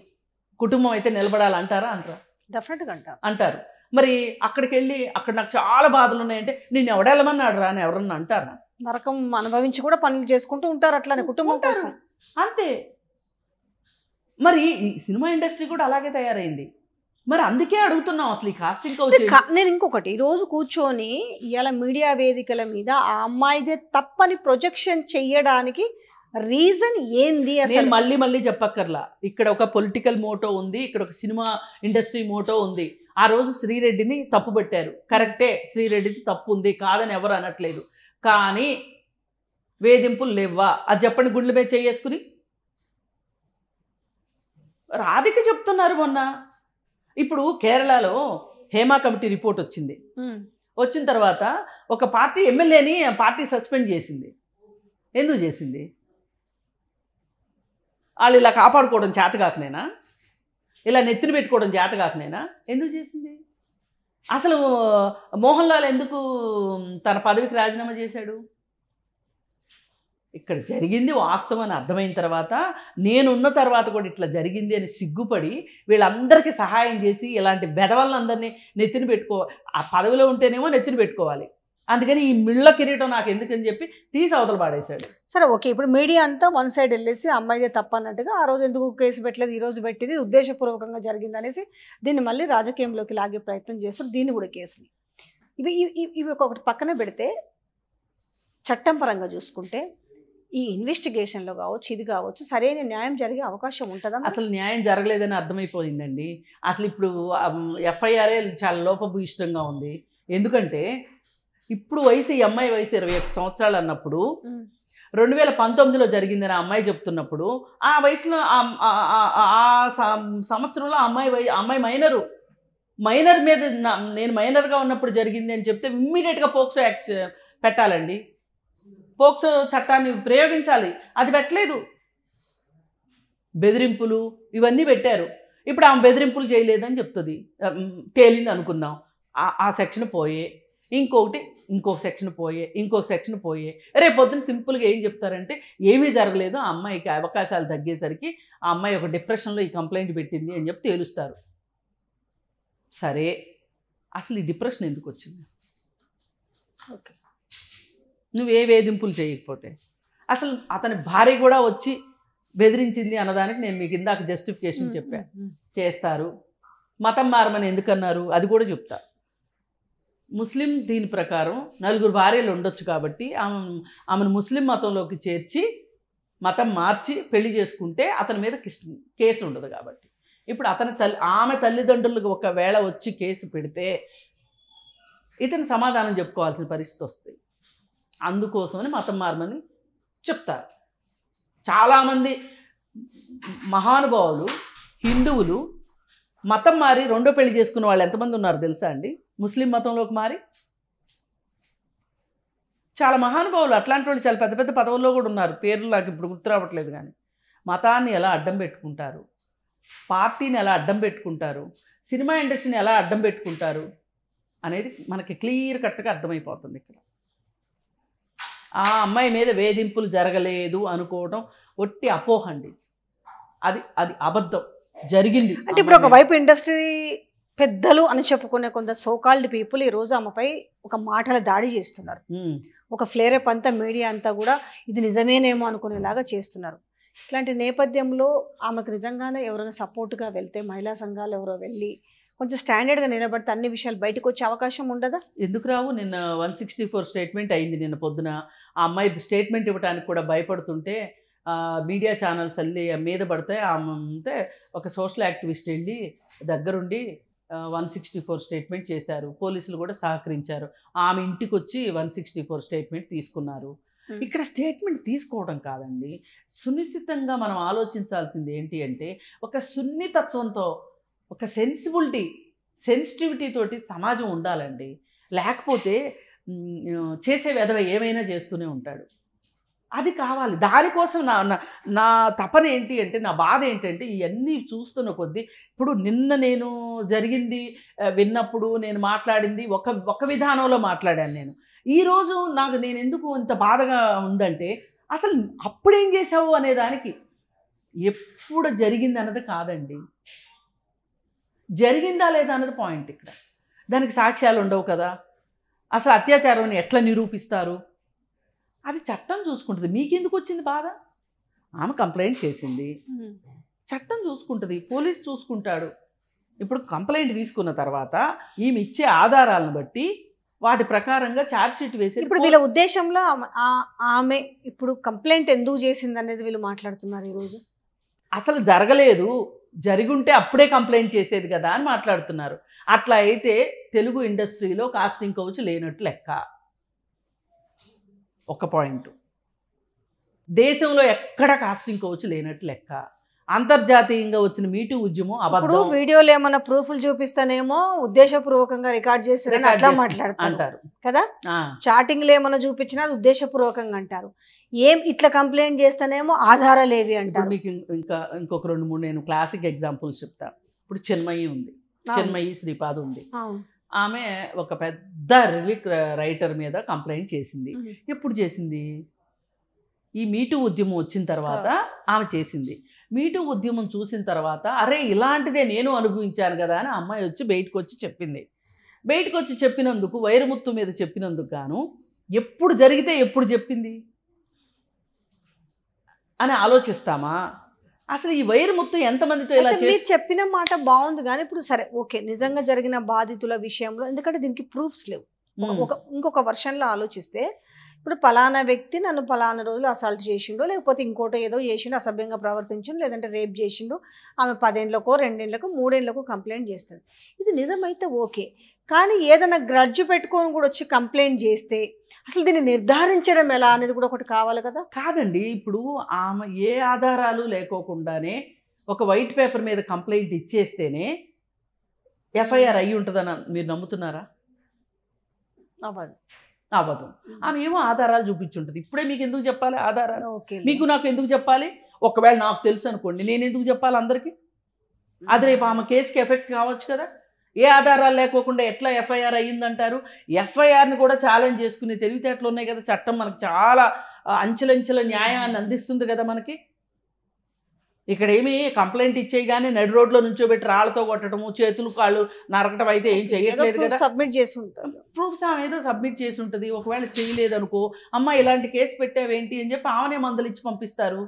కుటుంబం అయితే నిలబడాలంటారా? అంటారా? డెఫినెట్గా అంటారు. మరి అక్కడికి వెళ్ళి అక్కడ నాకు చాలా బాధలు ఉన్నాయంటే నేను ఎవడెళ్ళమన్నాడు రా అని ఎవరన్నా అంటారా? నరకం అనుభవించి కూడా పనులు చేసుకుంటూ ఉంటారు అట్లానే కుటుంబం కోసం. అంతే. మరి ఈ సినిమా ఇండస్ట్రీ కూడా అలాగే తయారైంది. మరి అందుకే అడుగుతున్నాం అసలు ఈ కాస్టింగ్ కౌచ్. నేను ఇంకొకటి ఈరోజు కూర్చొని ఇవాళ మీడియా వేదికల మీద ఆ అమ్మాయిదే తప్పని ప్రొజెక్షన్ చెయ్యడానికి రీజన్ ఏంది అసలు? మళ్ళీ చెప్పక్కర్లా. ఇక్కడ ఒక పొలిటికల్ మోటో ఉంది, ఇక్కడ ఒక సినిమా ఇండస్ట్రీ మోటో ఉంది. ఆ రోజు శ్రీరెడ్డిని తప్పు పెట్టారు, కరెక్టే, శ్రీరెడ్డిది తప్పు ఉంది, కాదని ఎవరు అనట్లేదు. కానీ వేధింపులు లేవా అది చెప్పండి. గుండెల మీద చేసుకుని రాధిక చెప్తున్నారు మొన్న. ఇప్పుడు కేరళలో హేమా కమిటీ రిపోర్ట్ వచ్చింది. వచ్చిన తర్వాత ఒక పార్టీ ఎమ్మెల్యేని పార్టీ సస్పెండ్ చేసింది. ఎందుకు చేసింది? వాళ్ళు ఇలా కాపాడుకోవడం చేతగాకనేనా, ఇలా నెత్తిన పెట్టుకోవడం చేతగాకనేనా? ఎందుకు చేసింది? అసలు మోహన్ లాల్ ఎందుకు తన పదవికి రాజీనామా చేశాడు? ఇక్కడ జరిగింది వాస్తవం అని అర్థమైన తర్వాత, నేనున్న తర్వాత కూడా ఇట్లా జరిగింది అని సిగ్గుపడి వీళ్ళందరికీ సహాయం చేసి ఇలాంటి బెదవలందరినీ నెత్తిన ఆ పదవిలో ఉంటేనేమో నెత్తిన పెట్టుకోవాలి. అందుకని ఈ మిళ్ళ కిరీటం నాకు ఎందుకని చెప్పి తీసి అవతల పాడేశాడు. సరే ఓకే, ఇప్పుడు మీడియా అంతా వన్ సైడ్ వెళ్ళేసి అమ్మాయిదే తప్ప అన్నట్టుగా ఆ రోజు ఎందుకు కేసు పెట్టలేదు, ఈ రోజు పెట్టింది ఉద్దేశపూర్వకంగా జరిగింది అనేసి దీన్ని మళ్ళీ రాజకీయంలోకి లాగే ప్రయత్నం చేస్తారు. దీన్ని కూడా కేసుని ఇవి ఒకటి పక్కన పెడితే చట్టం పరంగా చూసుకుంటే ఈ ఇన్వెస్టిగేషన్లో కావచ్చు, ఇది కావచ్చు, సరైన న్యాయం జరిగే అవకాశం ఉంటుందా? అసలు న్యాయం జరగలేదని అర్థమైపోయిందండి. అసలు ఇప్పుడు ఎఫ్ఐఆర్ఏ చాలా లోపభూయిష్టంగా ఉంది. ఎందుకంటే ఇప్పుడు వయసు, ఈ అమ్మాయి వయసు 21 సంవత్సరాలు అన్నప్పుడు 2019లో జరిగిందని ఆ అమ్మాయి చెప్తున్నప్పుడు ఆ వయసులో ఆ సంవత్సరంలో అమ్మాయి మైనర్ మీద నేను మైనర్గా ఉన్నప్పుడు జరిగింది అని చెప్తే ఇమ్మీడియట్గా పోక్సో యాక్ట్ పెట్టాలండి, పోక్సో చట్టాన్ని ప్రయోగించాలి. అది పెట్టలేదు. బెదిరింపులు ఇవన్నీ పెట్టారు. ఇప్పుడు ఆమె బెదిరింపులు చేయలేదని చెప్తుంది, తేలింది అనుకుందాం. ఆ సెక్షన్ పోయే, ఇంకొక సెక్షన్ పోయే, రేపు పొద్దున్న సింపుల్గా ఏం చెప్తారంటే ఏమీ జరగలేదు, ఆ అమ్మాయికి అవకాశాలు తగ్గేసరికి ఆ అమ్మాయి ఒక డిప్రెషన్లో ఈ కంప్లైంట్ పెట్టింది అని చెప్పి తేలుస్తారు. సరే, అసలు ఈ డిప్రెషన్ ఎందుకు వచ్చింది? ఓకే, నువ్వే వేధింపులు చేయకపోతే. అసలు అతని భార్య కూడా వచ్చి బెదిరించింది అన్నదానికి నేను మీకు ఇందాక జస్టిఫికేషన్ చెప్పా. చేస్తారు. మతం మారమని ఎందుకన్నారు అది కూడా చెప్తా. ముస్లిం దీని ప్రకారం 4 భార్యలు ఉండొచ్చు కాబట్టి ఆమెను ముస్లిం మతంలోకి చేర్చి మతం మార్చి పెళ్లి చేసుకుంటే అతని మీద కేసు ఉండదు కాబట్టి. ఇప్పుడు ఆమె తల్లిదండ్రులకు ఒకవేళ వచ్చి కేసు పెడితే ఇతను సమాధానం చెప్పుకోవాల్సిన పరిస్థితి వస్తుంది. అందుకోసమని మతం మారమని చెప్తారు. చాలామంది మహానుభావులు హిందువులు మతం మారి రెండో పెళ్లి చేసుకున్న వాళ్ళు ఎంతమంది ఉన్నారు తెలుసా అండి? ముస్లిం మతంలోకి మారి చాలా మహానుభావులు అట్లాంటి వాళ్ళు చాలా పెద్ద పెద్ద పదవుల్లో కూడా ఉన్నారు. పేర్లు నాకు ఇప్పుడు గుర్తు రావట్లేదు. కానీ మతాన్ని ఎలా అడ్డం పెట్టుకుంటారు, పార్టీని ఎలా అడ్డం పెట్టుకుంటారు, సినిమా ఇండస్ట్రీని ఎలా అడ్డం పెట్టుకుంటారు అనేది మనకి క్లియర్ కట్గా అర్థమైపోతుంది. ఇక్కడ ఆ అమ్మాయి మీద వేధింపులు జరగలేదు అనుకోవడం ఒట్టి అపోహ అండి. అది అబద్ధం, జరిగింది. అంటే ఇప్పుడు ఒకవైపు ఇండస్ట్రీ పెద్దలు అని చెప్పుకునే కొంత సోకాల్డ్ పీపుల్ ఈరోజు ఆమెపై ఒక మాటల దాడి చేస్తున్నారు. ఒక ఫ్లేరప్ అంతా మీడియా అంతా కూడా ఇది నిజమేనేమో అనుకునేలాగా చేస్తున్నారు. ఇట్లాంటి నేపథ్యంలో ఆమెకు నిజంగానే ఎవరైనా సపోర్ట్గా వెళ్తే, మహిళా సంఘాలు ఎవరో వెళ్ళి కొంచెం స్టాండర్డ్గా నిలబడితే అన్ని విషయాలు బయటకు వచ్చే అవకాశం ఉండదా? ఎందుకు రావు? నిన్న 164 స్టేట్మెంట్ అయింది. నిన్న పొద్దున ఆ అమ్మాయి స్టేట్మెంట్ ఇవ్వడానికి కూడా భయపడుతుంటే మీడియా ఛానల్స్ వెళ్ళి మీద పడితే అంటే ఒక సోషల్ యాక్టివిస్ట్ వెళ్ళి దగ్గరుండి 164 స్టేట్మెంట్ చేశారు. పోలీసులు కూడా సహకరించారు. ఆమె ఇంటికి వచ్చి 164 స్టేట్మెంట్ తీసుకున్నారు. ఇక్కడ స్టేట్మెంట్ తీసుకోవడం కాదండి, సునిశ్చితంగా మనం ఆలోచించాల్సింది ఏంటి అంటే ఒక సున్నితత్వంతో, ఒక సెన్సిటివిటీ తోటి సమాజం ఉండాలండి. లేకపోతే చేసే వెధవ ఏమైనా చేస్తూనే ఉంటాడు. అది కావాలి. దానికోసం నా తపన ఏంటి అంటే, నా బాధ ఏంటంటే ఇవన్నీ చూస్తున్న కొద్దీ ఇప్పుడు నిన్న నేను జరిగింది విన్నప్పుడు నేను మాట్లాడింది ఒక విధానంలో మాట్లాడాను నేను. ఈరోజు నేను ఎందుకు ఇంత బాధగా ఉందంటే అసలు అప్పుడేం చేసావు అనే దానికి, ఎప్పుడు జరిగింది అన్నది కాదండి, జరిగిందా లేదా అన్నది పాయింట్. ఇక్కడ దానికి సాక్ష్యాలు ఉండవు కదా. అసలు అత్యాచారాన్ని ఎట్లా నిరూపిస్తారు? అది చట్టం చూసుకుంటుంది. మీకెందుకు వచ్చింది బాధ? ఆమె కంప్లైంట్ చేసింది, చట్టం చూసుకుంటుంది, పోలీస్ చూసుకుంటాడు. ఇప్పుడు కంప్లైంట్ తీసుకున్న తర్వాత ఈమె ఇచ్చే ఆధారాలను బట్టి వాటి ప్రకారంగా ఛార్జ్షీట్ వేసి, ఇప్పుడు వీళ్ళ ఉద్దేశంలో ఆమె ఇప్పుడు కంప్లైంట్ ఎందుకు చేసింది అనేది వీళ్ళు మాట్లాడుతున్నారు ఈరోజు. అసలు జరగలేదు, జరిగుంటే అప్పుడే కంప్లైంట్ చేసేది కదా అని మాట్లాడుతున్నారు. అట్లా అయితే తెలుగు ఇండస్ట్రీలో కాస్టింగ్ కౌచ్ లేనట్టు లెక్క. ఒక పాయింట్, దేశంలో ఎక్కడ కాస్టింగ్ కౌచ్ లేనట్టు లెక్క. అంతర్జాతీయంగా వచ్చిన మీటూ ఉద్యమం అబద్ధం. వీడియోలో ఏమైనా ప్రూఫ్లు చూపిస్తానేమో ఉద్దేశపూర్వకంగా రికార్డ్ చేసి అట్లా మాట్లాడతారు కదా. చాటింగ్లు ఏమైనా చూపించినా అది ఉద్దేశపూర్వకంగా అంటారు. ఇట్లా కంప్లైంట్ చేస్తానేమో ఆధారాలు ఏవి అంటారు. మీకు ఇంకొక 2-3 నేను క్లాసిక్ ఎగ్జాంపుల్స్ చెప్తా. ఇప్పుడు చిన్మయి ఉంది, చిన్మయి శ్రీపాద్ ఉంది. ఆమె ఒక పెద్ద రిలీక్ రైటర్ మీద కంప్లైంట్ చేసింది. ఎప్పుడు చేసింది? ఈ మీటూ ఉద్యమం వచ్చిన తర్వాత ఆమె చేసింది. మీటూ ఉద్యమం చూసిన తర్వాత అరే ఇలాంటిదే నేను అనుభవించాను కదా అని అమ్మాయి వచ్చి బయటకు వచ్చి చెప్పింది. బయటకు వచ్చి చెప్పినందుకు, వైరముత్తు మీద చెప్పినందుకు గాను ఎప్పుడు జరిగితే ఎప్పుడు చెప్పింది అని ఆలోచిస్తామా? అసలు ఈ వైరముత్తు ఎంతమందితో ఇలా మీరు చెప్పిన మాట బాగుంది. కానీ ఇప్పుడు సరే ఓకే, నిజంగా జరిగిన బాధితుల విషయంలో, ఎందుకంటే దీనికి ప్రూఫ్స్ లేవు. ఇంకొక వర్షన్లో ఆలోచిస్తే ఇప్పుడు పలానా వ్యక్తి నన్ను పలానా రోజులు అసాల్ట్ చేసిండు, లేకపోతే ఇంకోటో ఏదో చేసిండు, అసభ్యంగా ప్రవర్తించిండు, లేదంటే రేప్ చేసిండు, ఆమె 10 ఏళ్ళకో 2 ఏళ్ళకో 3 ఏళ్ళకో కంప్లైంట్ చేస్తుంది. ఇది నిజమైతే ఓకే. కానీ ఏదైనా గ్రడ్జ్ పెట్టుకొని కూడా వచ్చి కంప్లైంట్ చేస్తే అసలు దీన్ని నిర్ధారించడం ఎలా అనేది కూడా ఒకటి కావాలి కదా. కాదండి, ఇప్పుడు ఆమె ఏ ఆధారాలు లేకోకుండానే ఒక వైట్ పేపర్ మీద కంప్లైంట్ ఇచ్చేస్తేనే ఎఫ్ఐఆర్ అయ్యి ఉంటుందని మీరు నమ్ముతున్నారా? అవ్వదు. ఆమె ఏమో ఆధారాలు చూపించుంటుంది. ఇప్పుడే మీకు ఎందుకు చెప్పాలి ఆధారాలు? మీకు నాకు ఎందుకు చెప్పాలి? ఒకవేళ నాకు తెలుసు అనుకోండి, నేను ఎందుకు చెప్పాలి అందరికీ? అది రేపు ఆమె కేసుకి ఎఫెక్ట్ కావచ్చు కదా. ఏ ఆధారాలు లేకోకుండా ఎట్లా ఎఫ్ఐఆర్ అయ్యిందంటారు? ఎఫ్ఐఆర్ని కూడా ఛాలెంజ్ చేసుకునే తెలివితేటలు ఉన్నాయి కదా. చట్టం మనకు చాలా అంచెలంచెల న్యాయాన్ని అందిస్తుంది కదా మనకి. ఇక్కడ ఏమి కంప్లైంట్ ఇచ్చేయగానే నడి రోడ్లో నుంచోబెట్టి రాళ్లతో కొట్టడము, చేతులు కాళ్ళు నరకటం అయితే ఏం చేయట్లేదు కదా. సబ్మిట్ చేసి ఉంటారు, ప్రూఫ్స్ ఆమె ఏదో సబ్మిట్ చేసి ఉంటుంది. ఒకవేళ చేయలేదనుకో, అమ్మ ఇలాంటి కేసు పెట్టావేంటి అని చెప్పి ఆమెనే మందలు ఇచ్చి పంపిస్తారు.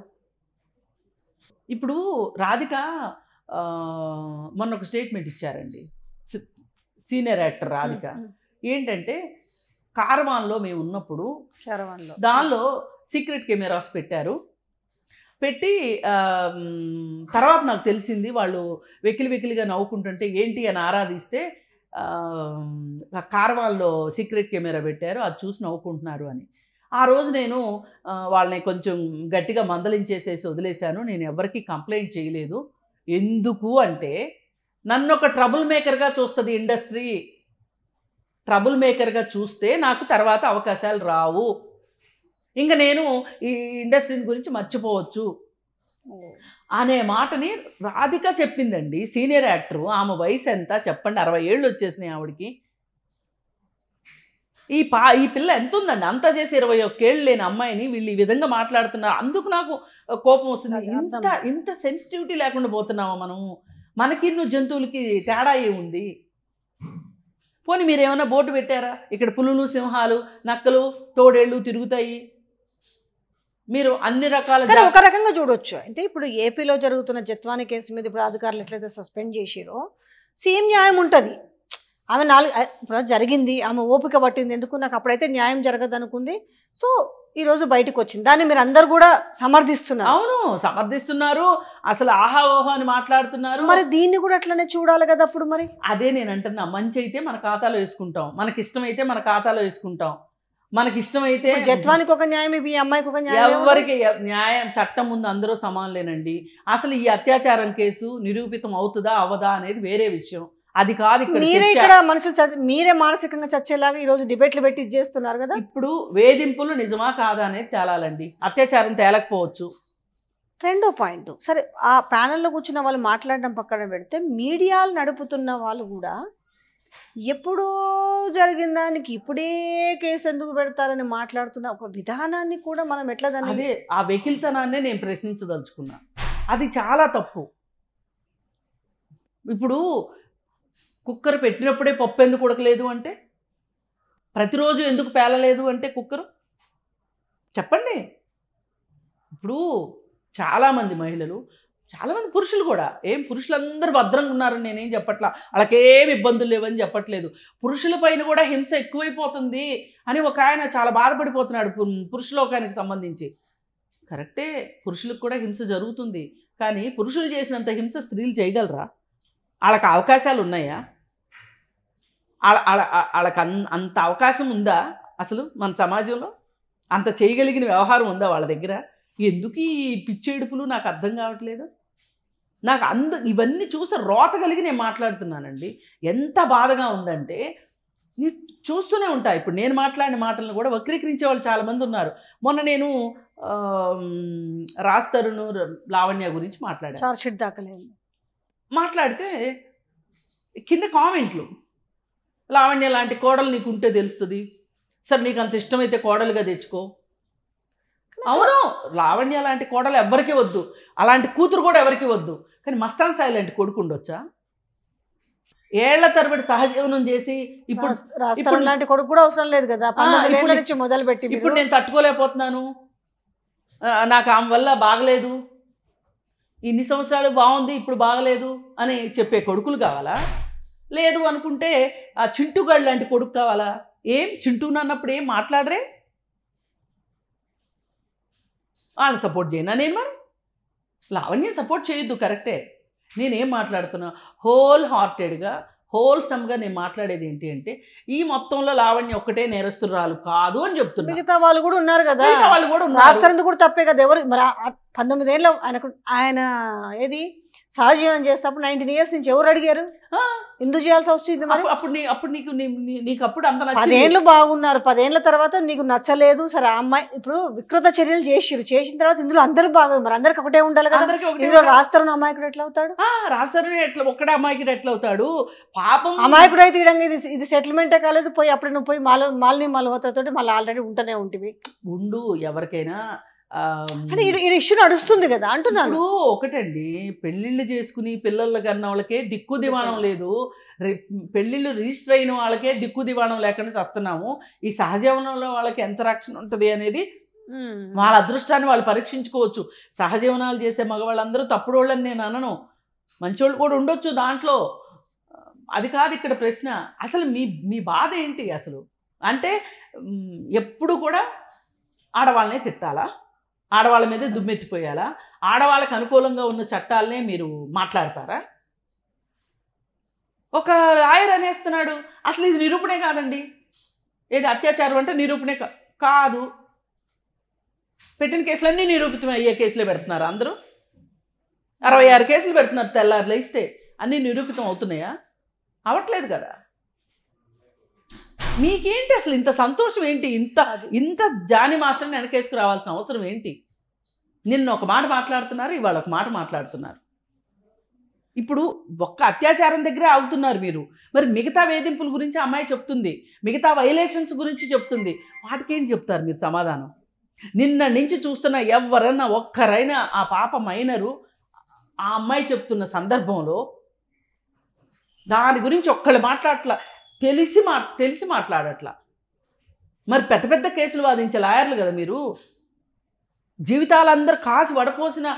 ఇప్పుడు రాధిక మొన్న ఒక స్టేట్మెంట్ ఇచ్చారండి, సీనియర్ యాక్టర్ రాధిక. ఏంటంటే కారవాన్లో మేము ఉన్నప్పుడు దానిలో సీక్రెట్ కెమెరాస్ పెట్టారు. పెట్టి తర్వాత నాకు తెలిసింది వాళ్ళు వెకిలిగా నవ్వుకుంటుంటే ఏంటి అని ఆరాధిస్తే కార్వాల్లో సీక్రెట్ కెమెరా పెట్టారు, అది చూసి నవ్వుకుంటున్నారు అని. ఆ రోజు నేను వాళ్ళని కొంచెం గట్టిగా మందలించేసేసి వదిలేశాను. నేను ఎవరికి కంప్లైంట్ చేయలేదు. ఎందుకు అంటే నన్ను ఒక ట్రబుల్ మేకర్గా చూస్తుంది ఇండస్ట్రీ. ట్రబుల్ మేకర్గా చూస్తే నాకు తర్వాత అవకాశాలు రావు. ఇంకా నేను ఈ ఇండస్ట్రీ గురించి మర్చిపోవచ్చు అనే మాటని రాధిక చెప్పిందండి. సీనియర్ యాక్టరు, ఆమె వయసు ఎంత చెప్పండి? 60 ఏళ్ళు వచ్చేసినాయి ఆవిడకి. ఈ పిల్ల ఎంత ఉందండి? అంతా చేసి 21 ఏళ్ళు లేని అమ్మాయిని వీళ్ళు ఈ విధంగా మాట్లాడుతున్నారు. అందుకు నాకు కోపం వస్తుంది. ఇంత సెన్సిటివిటీ లేకుండా పోతున్నావా మనము? మనకి జంతువులకి తేడా ఏముంది? పోనీ మీరేమైనా బోర్డు పెట్టారా? ఇక్కడ పులులు, సింహాలు, నక్కలు, తోడేళ్ళు తిరుగుతాయి. మీరు అన్ని రకాల ఒక రకంగా చూడొచ్చు. అంటే ఇప్పుడు ఏపీలో జరుగుతున్న జత్వాని కేసు మీద ఇప్పుడు అధికారులు ఎట్లయితే సస్పెండ్ చేసిరో సేమ్ న్యాయం ఉంటుంది. ఆమె ఇప్పుడు జరిగింది, ఆమె ఓపిక పట్టింది. ఎందుకు? నాకు అప్పుడైతే న్యాయం జరగదు అనుకుంది. సో ఈరోజు బయటకు వచ్చింది. దాన్ని మీరు అందరు కూడా సమర్థిస్తున్నారు. అవును, సమర్థిస్తున్నారు. అసలు ఆహా ఓహో అని మాట్లాడుతున్నారు. మరి దీన్ని కూడా అట్లనే చూడాలి కదా అప్పుడు. మరి అదే నేను అంటున్నా, మంచి అయితే మన ఖాతాలో వేసుకుంటాం, మనకిష్టమైతే మన ఖాతాలో వేసుకుంటాం. మనకిష్టమైతే జత్వానికి ఒక న్యాయం, ఈ అమ్మాయికి ఒక న్యాయం. ఎవరికి న్యాయం? చట్టం ముందు అందరూ సమానులేనండి. అసలు ఈ అత్యాచారం కేసు నిరూపితం అవుతుందా అవ్వదా అనేది వేరే విషయం. అది కాదు ఇక్కడ. మీరే ఇక్కడ మనుషులు మీరే మానసికంగా చచ్చేలాగా ఈ రోజు డిబేట్లు పెట్టి చేస్తున్నారు కదా. ఇప్పుడు వేధింపులు నిజమా కాదా అనేది తేలాలండి. అత్యాచారం తేలకపోవచ్చు. రెండో పాయింట్, సరే ఆ ప్యానెల్లో కూర్చున్న వాళ్ళు మాట్లాడడం పక్కన పెడితే మీడియాలు నడుపుతున్న వాళ్ళు కూడా ఎప్పుడో జరిగిన దానికి ఇప్పుడే కేసు ఎందుకు పెడతారని మాట్లాడుతున్న ఒక విధానాన్ని కూడా మనం ఎట్లా దాన్ని, అదే ఆ వెకిల్తనాన్నే నేను ప్రశ్నించదలుచుకున్నా. అది చాలా తప్పు. ఇప్పుడు కుక్కర్ పెట్టినప్పుడే పప్పు ఎందుకు ఉడకలేదు అంటే, ప్రతిరోజు ఎందుకు పేలలేదు అంటే కుక్కరు చెప్పండి. ఇప్పుడు చాలామంది మహిళలు, చాలామంది పురుషులు కూడా, పురుషులందరూ భద్రంగా ఉన్నారని నేనేం చెప్పట్లా, వాళ్ళకేం ఇబ్బందులు లేవని చెప్పట్లేదు. పురుషుల పైన కూడా హింస ఎక్కువైపోతుంది అని ఒక ఆయన చాలా బాధపడిపోతున్నాడు పురుషులోకానికి సంబంధించి. కరెక్టే, పురుషులకు కూడా హింస జరుగుతుంది. కానీ పురుషులు చేసినంత హింస స్త్రీలు చేయగలరా? వాళ్ళకి అవకాశాలు ఉన్నాయా? వాళ్ళకి అంత అవకాశం ఉందా అసలు మన సమాజంలో? అంత చేయగలిగిన వ్యవహారం ఉందా వాళ్ళ దగ్గర? ఎందుకు ఈ పిచ్చేడుపులు నాకు అర్థం కావట్లేదు. నాకు ఇవన్నీ చూస్తే రోత కలిగి నేను మాట్లాడుతున్నానండి. ఎంత బాధగా ఉందంటే నేను చూస్తూనే ఉంటా. ఇప్పుడు నేను మాట్లాడిన మాటలను కూడా వక్రీకరించే వాళ్ళు చాలామంది ఉన్నారు. మొన్న నేను రాస్తరును లావణ్య గురించి మాట్లాడితే కింద కామెంట్లు, లావణ్య లాంటి కోడలు నీకు ఉంటే తెలుస్తుంది, సరే నీకు అంత ఇష్టమైతే కోడలుగా తెచ్చుకో. అవును, లావణ్య లాంటి కోడలు ఎవరికి వద్దు, అలాంటి కూతురు కూడా ఎవరికి వద్దు. కానీ మస్తాన్ సాయి లాంటి కొడుకు ఉండొచ్చా? ఏళ్ల తరబడి సహజీవనం చేసి ఇప్పుడు లాంటి కొడుకు కూడా అవసరం లేదు కదా. 19 ఏళ్ల నుంచి మొదలుపెట్టి ఇప్పుడు నేను తట్టుకోలేకపోతున్నాను, నాకు ఆమె వల్ల బాగలేదు, ఇన్ని సంవత్సరాలు బాగుంది ఇప్పుడు బాగలేదు అని చెప్పే కొడుకులు కావాలా? లేదు అనుకుంటే ఆ చింటూగాడు లాంటి కొడుకు కావాలా? చింటూను అన్నప్పుడు ఏం మాట్లాడరే? వాళ్ళని సపోర్ట్ చేయనా నేను? మరి లావణ్య సపోర్ట్ చేయొద్దు, కరెక్టే. నేనేం మాట్లాడుతున్నా, హోల్ హార్టెడ్గా హోల్సమ్గా నేను మాట్లాడేది ఏంటి అంటే, ఈ మొత్తంలో లావణ్య ఒక్కటే నేరస్తురాలు కాదు అని చెప్తున్నా. మిగతా వాళ్ళు కూడా ఉన్నారు కదా, వాళ్ళు కూడా ఉన్నారు. కూడా తప్పే కదా. ఎవరు మరి 19 ఏళ్ళ ఆయన ఏది సహజీవనం చేసేటప్పుడు 19 years నుంచి ఎవరు అడిగారు? ఎందుకు చేయాల్సి వచ్చింది? అప్పుడు నీకు అప్పుడు అంత 10 ఏళ్ళు బాగున్నారు, 10 ఏళ్ళ తర్వాత నీకు నచ్చలేదు. సరే ఆ అమ్మాయి ఇప్పుడు వికృత చర్యలు చేసిన తర్వాత ఇందులో అందరూ బాగుంది, మరి అందరికి ఒకటే ఉండాలి కదా. ఇందులో రాస్తారు అమాయకుడు ఎట్లా అవుతాడు? రాస్తారు ఒక్కడే అమాయకుడు ఎట్లా అవుతాడు? పాపం అమాయకుడు అయితే ఇది సెటిల్మెంటే కాలేదు. పోయి అప్పుడు నువ్వు పోయి మాలిని మల్హోత్రతో మళ్ళీ ఆల్రెడీ ఉంటూనే ఉంటుంది. ఎవరికైనా అంటే ఈ ఇష్యూ నడుస్తుంది కదా అంటున్నాను. ఒకటండి, పెళ్ళిళ్ళు చేసుకుని పిల్లలు కన్న వాళ్ళకే దిక్కు దివాణం లేదు, పెళ్ళిళ్ళు రిజిస్టర్ అయిన వాళ్ళకే దిక్కు దివాణం లేకుండా చేస్తున్నాము. ఈ సహజీవనంలో వాళ్ళకి ఎంత రక్షణ ఉంటుంది అనేది వాళ్ళ అదృష్టాన్ని వాళ్ళు పరీక్షించుకోవచ్చు. సహజీవనాలు చేసే మగవాళ్ళందరూ తప్పుడు వాళ్ళని నేను అనను, మంచోళ్ళు కూడా ఉండొచ్చు దాంట్లో. అది కాదు ఇక్కడ ప్రశ్న. అసలు మీ బాధ ఏంటి అసలు? అంటే ఎప్పుడు కూడా ఆడవాళ్ళనే తిట్టాలా? ఆడవాళ్ళ మీదే దుమ్మెత్తిపోయాలా? ఆడవాళ్ళకి అనుకూలంగా ఉన్న చట్టాలనే మీరు మాట్లాడతారా? ఒక లాయర్ అనేస్తున్నాడు, అసలు ఇది నిరూపణే కాదండి, ఏది అత్యాచారం అంటే నిరూపణే కాదు, పెట్టిన కేసులన్నీ నిరూపితం అయ్యే కేసులే పెడుతున్నారు అందరూ. 66 కేసులు పెడుతున్నారు తెల్లారులు ఇస్తే, అన్నీ నిరూపితం అవుతున్నాయా? అవట్లేదు కదా. మీకేంటి అసలు ఇంత సంతోషం ఏంటి? ఇంత జానీ మాస్టర్ని వెనకేసుకు రావాల్సిన అవసరం ఏంటి? నిన్న ఒక మాట మాట్లాడుతున్నారు, ఇవాళ ఒక మాట మాట్లాడుతున్నారు. ఇప్పుడు ఒక్క అత్యాచారం దగ్గరే ఆగుతున్నారు మీరు. మరి మిగతా వేధింపుల గురించి అమ్మాయి చెప్తుంది, మిగతా వైలేషన్స్ గురించి చెప్తుంది, వాటికేం చెప్తారు మీరు సమాధానం? నిన్న నుంచి చూస్తున్న ఎవరన్నా ఒక్కరైనా ఆ పాప మైనరు ఆ అమ్మాయి చెప్తున్న సందర్భంలో దాని గురించి ఒక్కళ్ళు మాట్లాడట్లా, తెలిసి మాట్లాడట్లా. మరి పెద్ద పెద్ద కేసులు వాదించే లాయర్లు కదా మీరు, జీవితాలందరూ కాసి వడపోసిన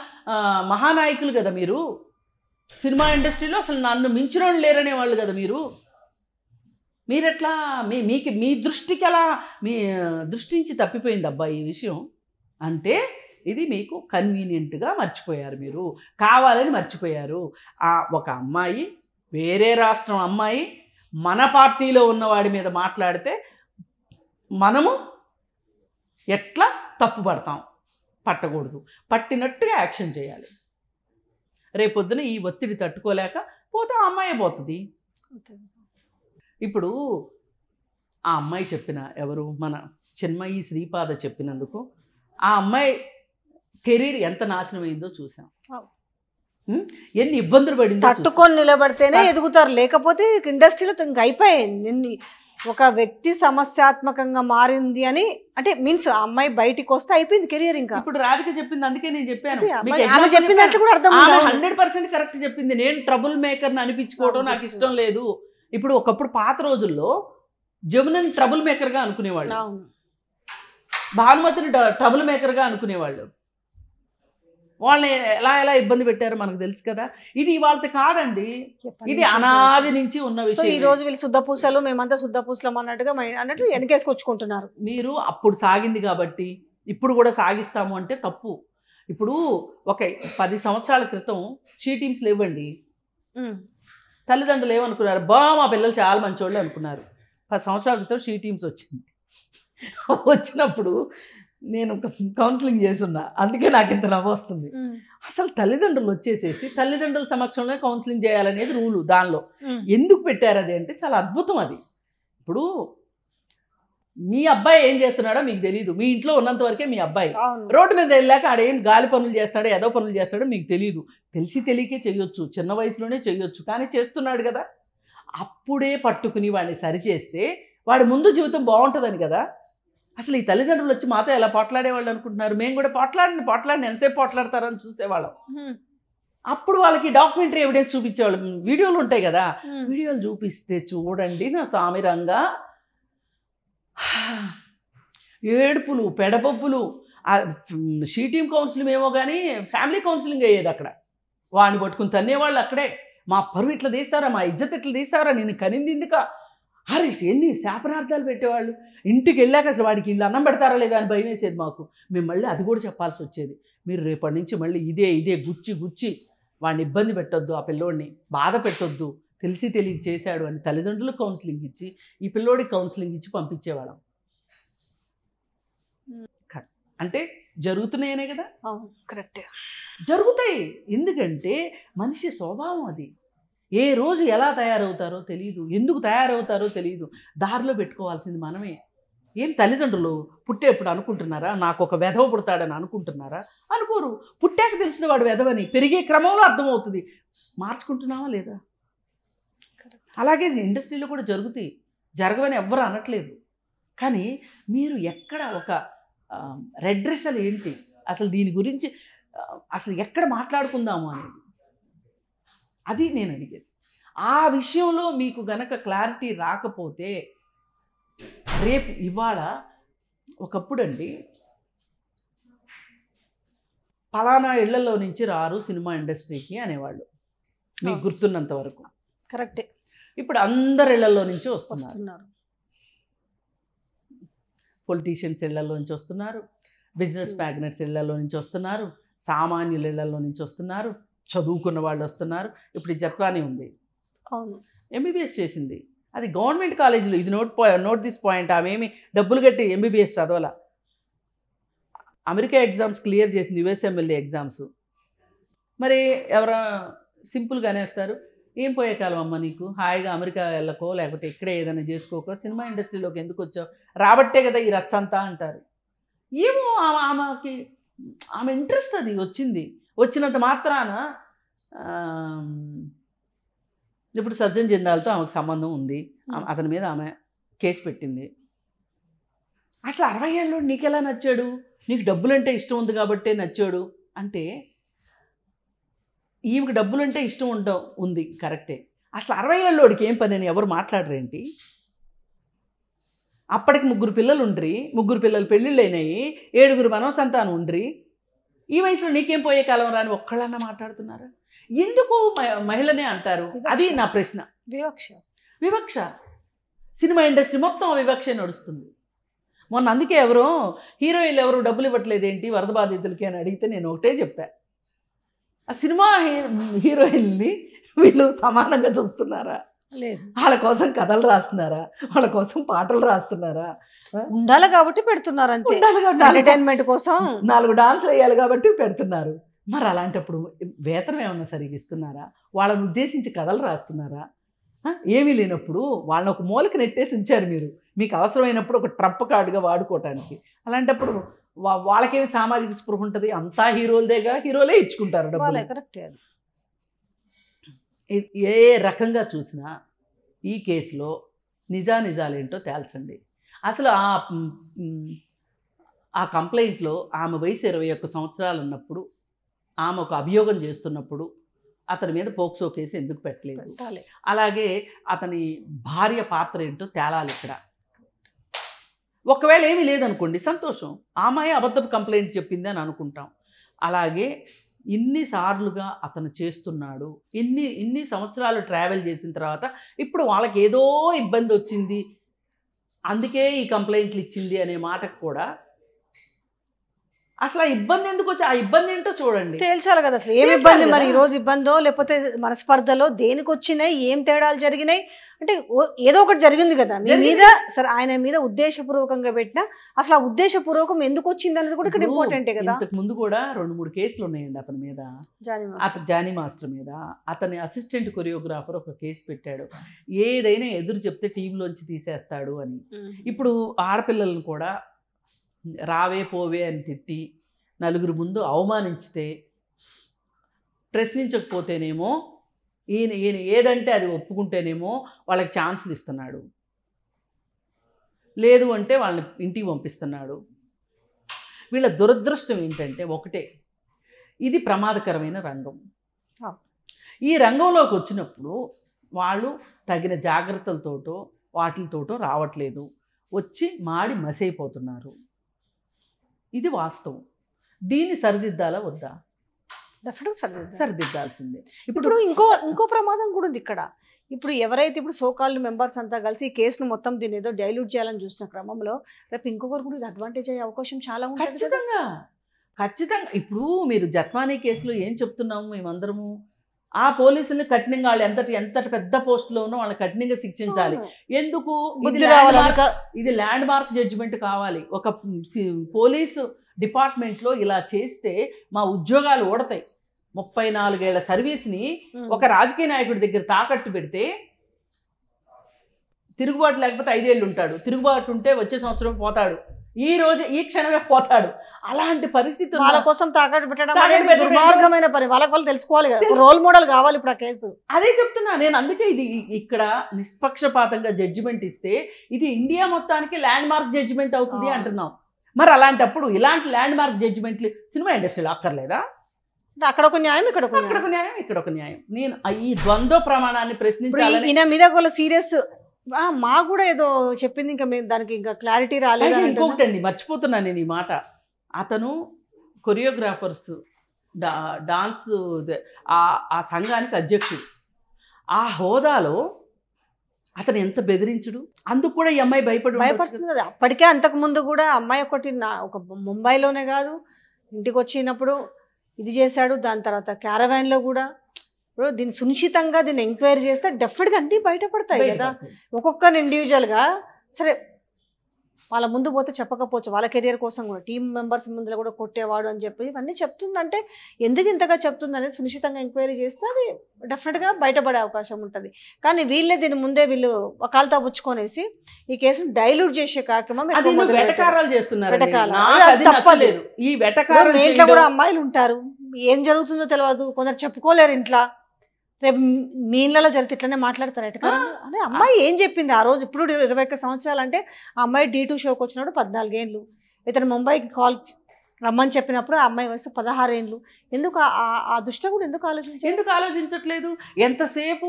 మహానాయకులు కదా మీరు. సినిమా ఇండస్ట్రీలో అసలు నన్ను మించిన లేరనే వాళ్ళు కదా మీరు. మీరెట్లా మీ దృష్టికి అలా మీ దృష్టి నుంచి తప్పిపోయింది అబ్బా ఈ విషయం అంటే, ఇది మీకు కన్వీనియంట్గా మర్చిపోయారు, మీరు కావాలని మర్చిపోయారు. ఒక అమ్మాయి, వేరే రాష్ట్రం అమ్మాయి మన పార్టీలో ఉన్నవాడి మీద మాట్లాడితే మనము ఎట్లా తప్పుపడతాం? పట్టకూడదు, పట్టినట్టుగా యాక్షన్ చేయాలి. రేపొద్దున ఈ ఒత్తిడి తట్టుకోలేక పోతే ఆ అమ్మాయే పోతుంది. ఇప్పుడు ఆ అమ్మాయి చెప్పిన, ఎవరు మన చిన్మయి శ్రీపాద చెప్పినందుకు ఆ అమ్మాయి కెరీర్ ఎంత నాశనమైందో చూసాం, ఎన్ని ఇబ్బందులు పడిందో. తట్టుకొని నిలబడితేనే ఎదుగుతారు, లేకపోతే ఇండస్ట్రీలో ఇంకా అయిపోయింది. ఒక వ్యక్తి సమస్యాత్మకంగా మారింది అని అంటే మీన్స్ ఆ అమ్మాయి బయటికి వస్తే అయిపోయింది కెరియర్. ఇంకా ఇప్పుడు రాధిక చెప్పింది, అందుకే నేను చెప్పాను, ఆమె చెప్పినట్లు కూడా అర్థం 100% కరెక్ట్ చెప్పింది. నేను ట్రబుల్ మేకర్ని అనిపించుకోవడం నాకు ఇష్టం లేదు. ఇప్పుడు ఒకప్పుడు పాత రోజుల్లో జమునని ట్రబుల్ మేకర్గా అనుకునేవాళ్ళు, భానుమతిని ట్రబుల్ మేకర్గా అనుకునేవాళ్ళు. వాళ్ళని ఎలా ఇబ్బంది పెట్టారో మనకు తెలుసు కదా. ఇది వాళ్ళతో కాదండి, ఇది అనాది నుంచి ఉన్న విషయం. ఈ రోజు వీళ్ళు శుద్ధపూసలు, మేమంతా శుద్ధపూసలం అన్నట్టు వెనకేసుకొచ్చుకుంటున్నారు. మీరు అప్పుడు సాగింది కాబట్టి ఇప్పుడు కూడా సాగిస్తాము అంటే తప్పు. ఇప్పుడు ఒక 10 సంవత్సరాల క్రితం షీ టీమ్స్ లేవండి. తల్లిదండ్రులు ఏమనుకున్నారు? మా పిల్లలు చాలా మంచోళ్ళు అనుకున్నారు. 10 సంవత్సరాల క్రితం షీ టీమ్స్ వచ్చింది. వచ్చినప్పుడు నేను కౌన్సిలింగ్ చేస్తున్నా, అందుకే నాకు ఇంత నవ్వు వస్తుంది. అసలు తల్లిదండ్రులు వచ్చేసేసి తల్లిదండ్రుల సమక్షంలో కౌన్సిలింగ్ చేయాలనేది రూలు. దానిలో ఎందుకు పెట్టారు అది అంటే చాలా అద్భుతం అది. ఇప్పుడు మీ అబ్బాయి ఏం చేస్తున్నాడో మీకు తెలియదు, మీ ఇంట్లో ఉన్నంత వరకే మీ అబ్బాయి. రోడ్డు మీద వెళ్ళాక ఆడేం గాలి పనులు చేస్తాడో ఏదో పనులు చేస్తాడో మీకు తెలియదు. తెలియకే చేయొచ్చు, చిన్న వయసులోనే చేయొచ్చు, కానీ చేస్తున్నాడు కదా. అప్పుడే పట్టుకుని వాడిని సరిచేస్తే వాడి ముందు జీవితం బాగుంటుందని కదా. అసలు ఈ తల్లిదండ్రులు వచ్చి మాతో ఎలా పోట్లాడేవాళ్ళు అనుకుంటున్నారు? మేము కూడా పోట్లాడిని ఎంతసేపు పోట్లాడతారని చూసేవాళ్ళం. అప్పుడు వాళ్ళకి డాక్యుమెంటరీ ఎవిడెన్స్ చూపించేవాళ్ళు, వీడియోలు ఉంటాయి కదా, వీడియోలు చూపిస్తే చూడండి నా సామిరంగా ఏడుపులు పెడపప్పులు. షీ టీమ్ కౌన్సిలింగ్ ఏమో కానీ ఫ్యామిలీ కౌన్సిలింగ్ అయ్యేది అక్కడ. వాడిని పట్టుకుని తన్నేవాళ్ళు అక్కడే. మా పరువు ఇట్లా తీస్తారా, మా ఇజ్జత్ ఇట్లా తీస్తారా, నేను కనింది ఇందుక అరే ఎన్ని శాపనార్థాలు పెట్టేవాళ్ళు. ఇంటికి వెళ్ళాక అసలు వాడికి ఇల్లు అన్నం పెడతారా లేదా అని భయం వేసేది మాకు. మేము మళ్ళీ అది కూడా చెప్పాల్సి వచ్చేది, మీరు రేపటి నుంచి మళ్ళీ ఇదే గుచ్చి వాడిని ఇబ్బంది పెట్టొద్దు, ఆ పిల్లోడిని బాధ పెట్టొద్దు, తెలియక చేశాడు అని తల్లిదండ్రులకు కౌన్సిలింగ్ ఇచ్చి ఈ పిల్లోడికి కౌన్సిలింగ్ ఇచ్చి పంపించేవాళ్ళం. అంటే జరుగుతున్నాయనే కదా. కరెక్ట్, జరుగుతాయి. ఎందుకంటే మనిషి స్వభావం అది. ఏ రోజు ఎలా తయారవుతారో తెలియదు, ఎందుకు తయారవుతారో తెలియదు. దారిలో పెట్టుకోవాల్సింది మనమే. ఏం తల్లిదండ్రులు పుట్టేప్పుడు అనుకుంటున్నారా నాకు ఒక వెధవ పుడతాడని అనుకుంటున్నారా? అనుకోరు. పుట్టాక తెలిసిన వాడు వెధవని పెరిగే క్రమంలో అర్థమవుతుంది. మార్చుకుంటున్నావా లేదా? అలాగే ఇండస్ట్రీలో కూడా జరుగుతాయి, జరగవని ఎవ్వరు అనట్లేదు. కానీ మీరు ఎక్కడ ఒక రెడ్రెసల్ ఏంటి అసలు, దీని గురించి అసలు ఎక్కడ మాట్లాడుకుందాము అనేది, అది నేను అడిగేది. ఆ విషయంలో మీకు గనక క్లారిటీ రాకపోతే రేపు ఇవాళ ఒకప్పుడు అండి పలానా ఇళ్లలో నుంచి రారు సినిమా ఇండస్ట్రీకి అనేవాళ్ళు, మీకు గుర్తున్నంత వరకు. కరెక్టే. ఇప్పుడు అందరి ఇళ్లలో నుంచి వస్తున్నారు, పొలిటీషియన్స్ ఇళ్లలో నుంచి వస్తున్నారు, బిజినెస్ మ్యాగ్నెట్స్ ఇళ్లలో నుంచి వస్తున్నారు, సామాన్యుల ఇళ్లలో నుంచి వస్తున్నారు, చదువుకున్న వాళ్ళు వస్తున్నారు. ఇప్పుడు ఈ జత్వాని ఉంది, అవును, ఎంబీబీఎస్ చేసింది, అది గవర్నమెంట్ కాలేజీలో. ఇది నోట్ దిస్ పాయింట్. ఆమె ఏమి డబ్బులు కట్టి ఎంబీబీఎస్ చదవాల, అమెరికా ఎగ్జామ్స్ క్లియర్ చేసింది, యుఎస్ఎంఎల్ఏ ఎగ్జామ్స్. మరి ఎవరా సింపుల్గానే వస్తారు, ఏం పోయే కాలం అమ్మ నీకు, హాయిగా అమెరికా వెళ్ళకో లేకపోతే ఇక్కడే ఏదైనా చేసుకోకో, సినిమా ఇండస్ట్రీలోకి ఎందుకు వచ్చావు, రాబట్టే కదా ఈ రచ్చంతా అంటారు. ఏమో ఆమె ఇంట్రెస్ట్ అది వచ్చినంత మాత్రాన. ఇప్పుడు సజ్జన్ జిందాల్తో ఆమెకు సంబంధం ఉంది, అతని మీద ఆమె కేసు పెట్టింది. అసలు 60 ఏళ్ళు నీకెలా నచ్చాడు, నీకు డబ్బులంటే ఇష్టం ఉంది కాబట్టే నచ్చాడు అంటే, ఈమెకు డబ్బులంటే ఇష్టం ఉంది కరెక్టే. అసలు 60 ఏళ్ళోడికి ఏం పని అని ఎవరు మాట్లాడరేంటి? అప్పటికి 3 పిల్లలు ఉండ్రి, 3 పిల్లలు పెళ్ళిళ్ళు అయినాయి, 7 మనవ సంతానం ఉండ్రి, ఈ వయసులో నీకేం పోయే కాలం రాని ఒక్కళ్ళన్నా మాట్లాడుతున్నారా? ఎందుకు మహిళనే అంటారు? అది నా ప్రశ్న. వివక్ష. సినిమా ఇండస్ట్రీ మొత్తం వివక్ష నడుస్తుంది. మొన్న అందుకే హీరోయిన్లు ఎవరు డబ్బులు ఇవ్వట్లేదేంటి వరద బాధితులకి అని అడిగితే నేను ఒకటే చెప్పా, ఆ సినిమా హీరోయిన్ని వీళ్ళు సమానంగా చూస్తున్నారా? లేదు. వాళ్ళ కోసం కథలు రాస్తున్నారా, వాళ్ళ కోసం పాటలు రాస్తున్నారా? ఉండాలి కాబట్టి పెడుతున్నారు అంతే, ఎంటర్టైన్మెంట్ కోసం 4 డాన్సులు వేయాలి కాబట్టి పెడుతున్నారు. మరి అలాంటప్పుడు వేతనం ఏమన్నా సరిగ్గా ఇస్తున్నారా? వాళ్ళని ఉద్దేశించి కథలు రాస్తున్నారా? ఏమీ లేనప్పుడు వాళ్ళని ఒక మూలకి నెట్టేసి ఉంచారు మీరు, మీకు అవసరమైనప్పుడు ఒక ట్రంప్ కార్డుగా వాడుకోవటానికి. అలాంటప్పుడు వాళ్ళకేమి సామాజిక స్పృహ ఉంటుంది? అంతా హీరోలే ఇచ్చుకుంటారు డబ్బులు. కరెక్ట్. ఏ రకంగా చూసినా ఈ కేసులో నిజాలేంటో తేల్చండి. అసలు ఆ కంప్లైంట్లో ఆమె వయసు 21 సంవత్సరాలు ఉన్నప్పుడు, ఆమె ఒక అభియోగం చేస్తున్నప్పుడు అతని మీద పోక్సో కేసు ఎందుకు పెట్టలేదు? అలాగే అతని భార్య పాత్ర ఏంటో తేలాలి ఇక్కడ. ఒకవేళ ఏమీ లేదనుకోండి, సంతోషం, ఆమె అబద్ధపు కంప్లైంట్ చెప్పింది అని అనుకుంటాం. అలాగే ఇన్నిసార్లుగా అతను చేస్తున్నాడు, ఇన్ని సంవత్సరాలు ట్రావెల్ చేసిన తర్వాత ఇప్పుడు వాళ్ళకి ఏదో ఇబ్బంది వచ్చింది, అందుకే ఈ కంప్లైంట్లు ఇచ్చింది అనే మాటకు కూడా అసలు ఆ ఇబ్బంది ఎందుకు వచ్చి, ఆ ఇబ్బంది ఏంటో చూడండి, తేల్చాలి కదా. అసలు ఏమి ఇబ్బంది మరి, ఈ రోజు ఇబ్బందో లేకపోతే మనస్పర్ధలో దేనికి వచ్చినాయి, ఏం తేడాలు జరిగినాయి అంటే ఏదో ఒకటి జరిగింది కదా మీ మీద. సరే, ఆయన మీద ఉద్దేశపూర్వకంగా పెట్టినా అసలు ఆ ఉద్దేశపూర్వకం ఎందుకు వచ్చింది అనేది కూడా ఇక్కడ ఇంపార్టెంటే కదా. ఇంతకు ముందు కూడా 2-3 కేసులు ఉన్నాయండి అతని మీద, జానీ మాస్టర్ మీద. అతని అసిస్టెంట్ కొరియోగ్రాఫర్ ఒక కేసు పెట్టాడు, ఏదైనా ఎదురు చెప్తే టీంలోంచి తీసేస్తాడు అని. ఇప్పుడు ఆడపిల్లలను కూడా రావే పోవే అని తిట్టి 4 ముందు అవమానించితే, ప్రశ్నించకపోతేనేమో ఈయన ఏదంటే అది ఒప్పుకుంటేనేమో వాళ్ళకి ఛాన్సులు ఇస్తున్నాడు, లేదు అంటే వాళ్ళని ఇంటికి పంపిస్తున్నాడు. వీళ్ళ దురదృష్టం ఏంటంటే ఒకటే, ఇది ప్రమాదకరమైన రంగం. ఈ రంగంలోకి వచ్చినప్పుడు వాళ్ళు తగిన జాగ్రత్తలతోటో వాటితోటో రావట్లేదు, వచ్చి మాడి మసైపోతున్నారు. ఇది వాస్తవం. దీన్ని సరిదిద్దాలా వద్దా? సరిదిద్దాల్సిందే. ఇప్పుడు ఇంకో ప్రమాదం కూడా ఉంది ఇక్కడ. ఇప్పుడు ఎవరైతే ఇప్పుడు సోకాల్డ్ మెంబర్స్ అంతా కలిసి ఈ కేసును మొత్తం దీని ఏదో డైల్యూట్ చేయాలని చూసిన క్రమంలో రేపు ఇంకొకరు కూడా ఇది అడ్వాంటేజ్ అయ్యే అవకాశం చాలా ఉంది. ఖచ్చితంగా. ఇప్పుడు మీరు జత్వానీ కేసులో ఏం చెప్తున్నాము మేమందరము, ఆ పోలీసుల్ని కఠినంగా, వాళ్ళు ఎంతటి పెద్ద పోస్టులో ఉన్నా వాళ్ళని కఠినంగా శిక్షించాలి. ఎందుకు? ఇది ల్యాండ్ మార్క్ జడ్జిమెంట్ కావాలి. ఒక పోలీసు డిపార్ట్మెంట్లో ఇలా చేస్తే మా ఉద్యోగాలు ఓడతాయి. 34 ఏళ్ల సర్వీస్ని ఒక రాజకీయ నాయకుడి దగ్గర తాకట్టు పెడితే, తిరుగుబాటు లేకపోతే 5 ఏళ్ళు ఉంటాడు, తిరుగుబాటు ఉంటే వచ్చే సంవత్సరం పోతాడు, ఈ క్షణమే పోతాడు. అలాంటి పరిస్థితులు వాళ్ళ కోసం తాకట్టు పెట్టడం దుర్మార్గమైన పని. వాళ్ళకి తెలుసుకోవాలి కదా, రోల్ మోడల్ కావాలి ఇప్పుడు ఆ కేసు. అదే చెప్తున్నా నేను. అందుకే ఇది ఇక్కడ నిష్పక్షపాతంగా జడ్జిమెంట్ ఇస్తే ఇది ఇండియా మొత్తానికి ల్యాండ్ మార్క్ జడ్జిమెంట్ అవుతుంది అంటున్నాం. మరి అలాంటప్పుడు ఇలాంటి ల్యాండ్ మార్క్ జడ్జిమెంట్లు సినిమా ఇండస్ట్రీలో అక్కర్లేదా? అక్కడ ఒక న్యాయం, ఇక్కడ ఒక న్యాయం. నేను ఈ ద్వంద్వ ప్రమాణాన్ని ప్రశ్నించాలి. ఈయన మీద ఒక సీరియస్ మా కూడా ఏదో చెప్పింది, ఇంకా మేము దానికి ఇంకా క్లారిటీ రాలేదు. ఇంకొకటండి మర్చిపోతున్నాను నేను ఈ మాట. అతను కొరియోగ్రాఫర్స్ డాన్స్ ఆ సంఘానికి అధ్యక్షుడు. ఆ హోదాలో అతను ఎంత బెదిరించుడు, అందుకు కూడా ఈ అమ్మాయి భయపడుతుంది కదా. అప్పటికే అంతకుముందు కూడా అమ్మాయి ఒకటి ఒక ముంబైలోనే కాదు, ఇంటికి వచ్చినప్పుడు ఇది చేశాడు. దాని తర్వాత క్యారవాన్లో కూడా. ఇప్పుడు దీన్ని సునిశ్చితంగా దీన్ని ఎంక్వైరీ చేస్తే డెఫినెట్గా అన్నీ బయటపడతాయి కదా. ఒక్కొక్కరిని ఇండివిజువల్గా సరే వాళ్ళ ముందు పోతే చెప్పకపోవచ్చు, వాళ్ళ కెరియర్ కోసం కూడా టీం మెంబర్స్ ముందులో కూడా కొట్టేవాడు అని చెప్పి ఇవన్నీ చెప్తుందంటే ఎందుకు ఇంతగా చెప్తుంది అనేది సునిశ్చితంగా ఎంక్వైరీ చేస్తే అది డెఫినెట్గా బయటపడే అవకాశం ఉంటుంది. కానీ వీళ్ళే దీని ముందే వీళ్ళు వకాలతా పుచ్చుకొనేసి ఈ కేసును డైల్యూట్ చేసే కార్యక్రమం తప్పలేదు. ఈ ఇంట్లో కూడా అమ్మాయిలు ఉంటారు, ఏం జరుగుతుందో తెలియదు, కొందరు చెప్పుకోలేరు ఇంట్లో. రేపు మీ ఇళ్ళలో జరిగితే ఇట్లనే మాట్లాడతారు ఎట అంటే అమ్మాయి ఏం చెప్పింది ఆ రోజు. ఇప్పుడు 21 సంవత్సరాలు అంటే ఆ అమ్మాయి D2 షోకి వచ్చినప్పుడు 14 ఏళ్ళు, ఇతను ముంబైకి కాల్ రమ్మని చెప్పినప్పుడు ఆ అమ్మాయి వయసు 16 ఏళ్ళు. ఎందుకు ఆ దృష్టి కూడా ఎందుకు ఆలోచించట్లేదు? ఎంతసేపు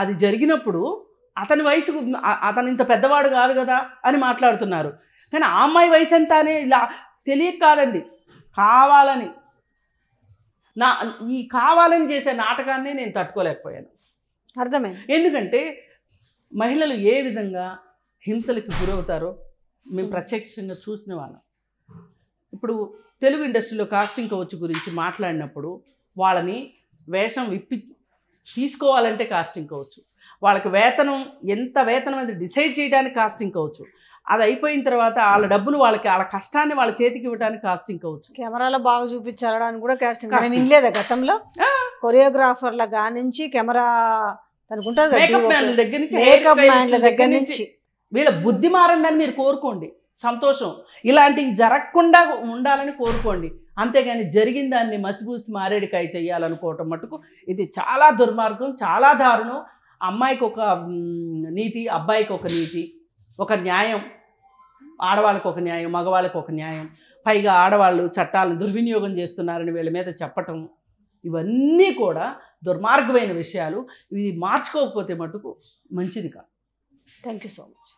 అది జరిగినప్పుడు అతని వయసు అతను ఇంత పెద్దవాడు కాదు కదా అని మాట్లాడుతున్నారు. కానీ ఆ అమ్మాయి వయసు ఎంత అనే ఇలా తెలియక కాదండి, కావాలని ఈ కావాలని చేసే నాటకాన్ని నేను తట్టుకోలేకపోయాను. అర్థమైంది. ఎందుకంటే మహిళలు ఏ విధంగా హింసలకు గురవుతారో మేము ప్రత్యక్షంగా చూసిన వాళ్ళం. ఇప్పుడు తెలుగు ఇండస్ట్రీలో కాస్టింగ్ కౌచ్ గురించి మాట్లాడినప్పుడు వాళ్ళని వేషం విప్పి తీసుకోవాలంటే కాస్టింగ్ కౌచ్, వాళ్ళకి వేతనం ఎంత వేతనం అది డిసైడ్ చేయడానికి కాస్టింగ్ కౌచ్, అది అయిపోయిన తర్వాత వాళ్ళ డబ్బులు వాళ్ళకి వాళ్ళ కష్టాన్ని వాళ్ళ చేతికి ఇవ్వడానికి కాస్టింగ్ కౌచ్, కెమెరాలో బాగా చూపించాలని కూడా కాస్టింగ్. వినలేదా గతంలో కొరియోగ్రాఫర్ల నుంచి కెమెరా దగ్గర నుంచి వీళ్ళ బుద్ధి మారండి అని మీరు కోరుకోండి, సంతోషం. ఇలాంటివి జరగకుండా ఉండాలని కోరుకోండి, అంతేగాని జరిగిన దాన్ని మసిపూసి మారేడికాయ చేయాలనుకోవటం మటుకు ఇది చాలా దుర్మార్గం, చాలా దారుణం. అమ్మాయికి ఒక నీతి, అబ్బాయికి ఒక నీతి, ఒక న్యాయం, ఆడవాళ్ళకి ఒక న్యాయం, మగవాళ్ళకి ఒక న్యాయం. పైగా ఆడవాళ్ళు చట్టాలను దుర్వినియోగం చేస్తున్నారని వీళ్ళ మీద చెప్పటం, ఇవన్నీ కూడా దుర్మార్గమైన విషయాలు. ఇవి మార్చుకోకపోతే మటుకు మంచిది కాదు. Thank you so much.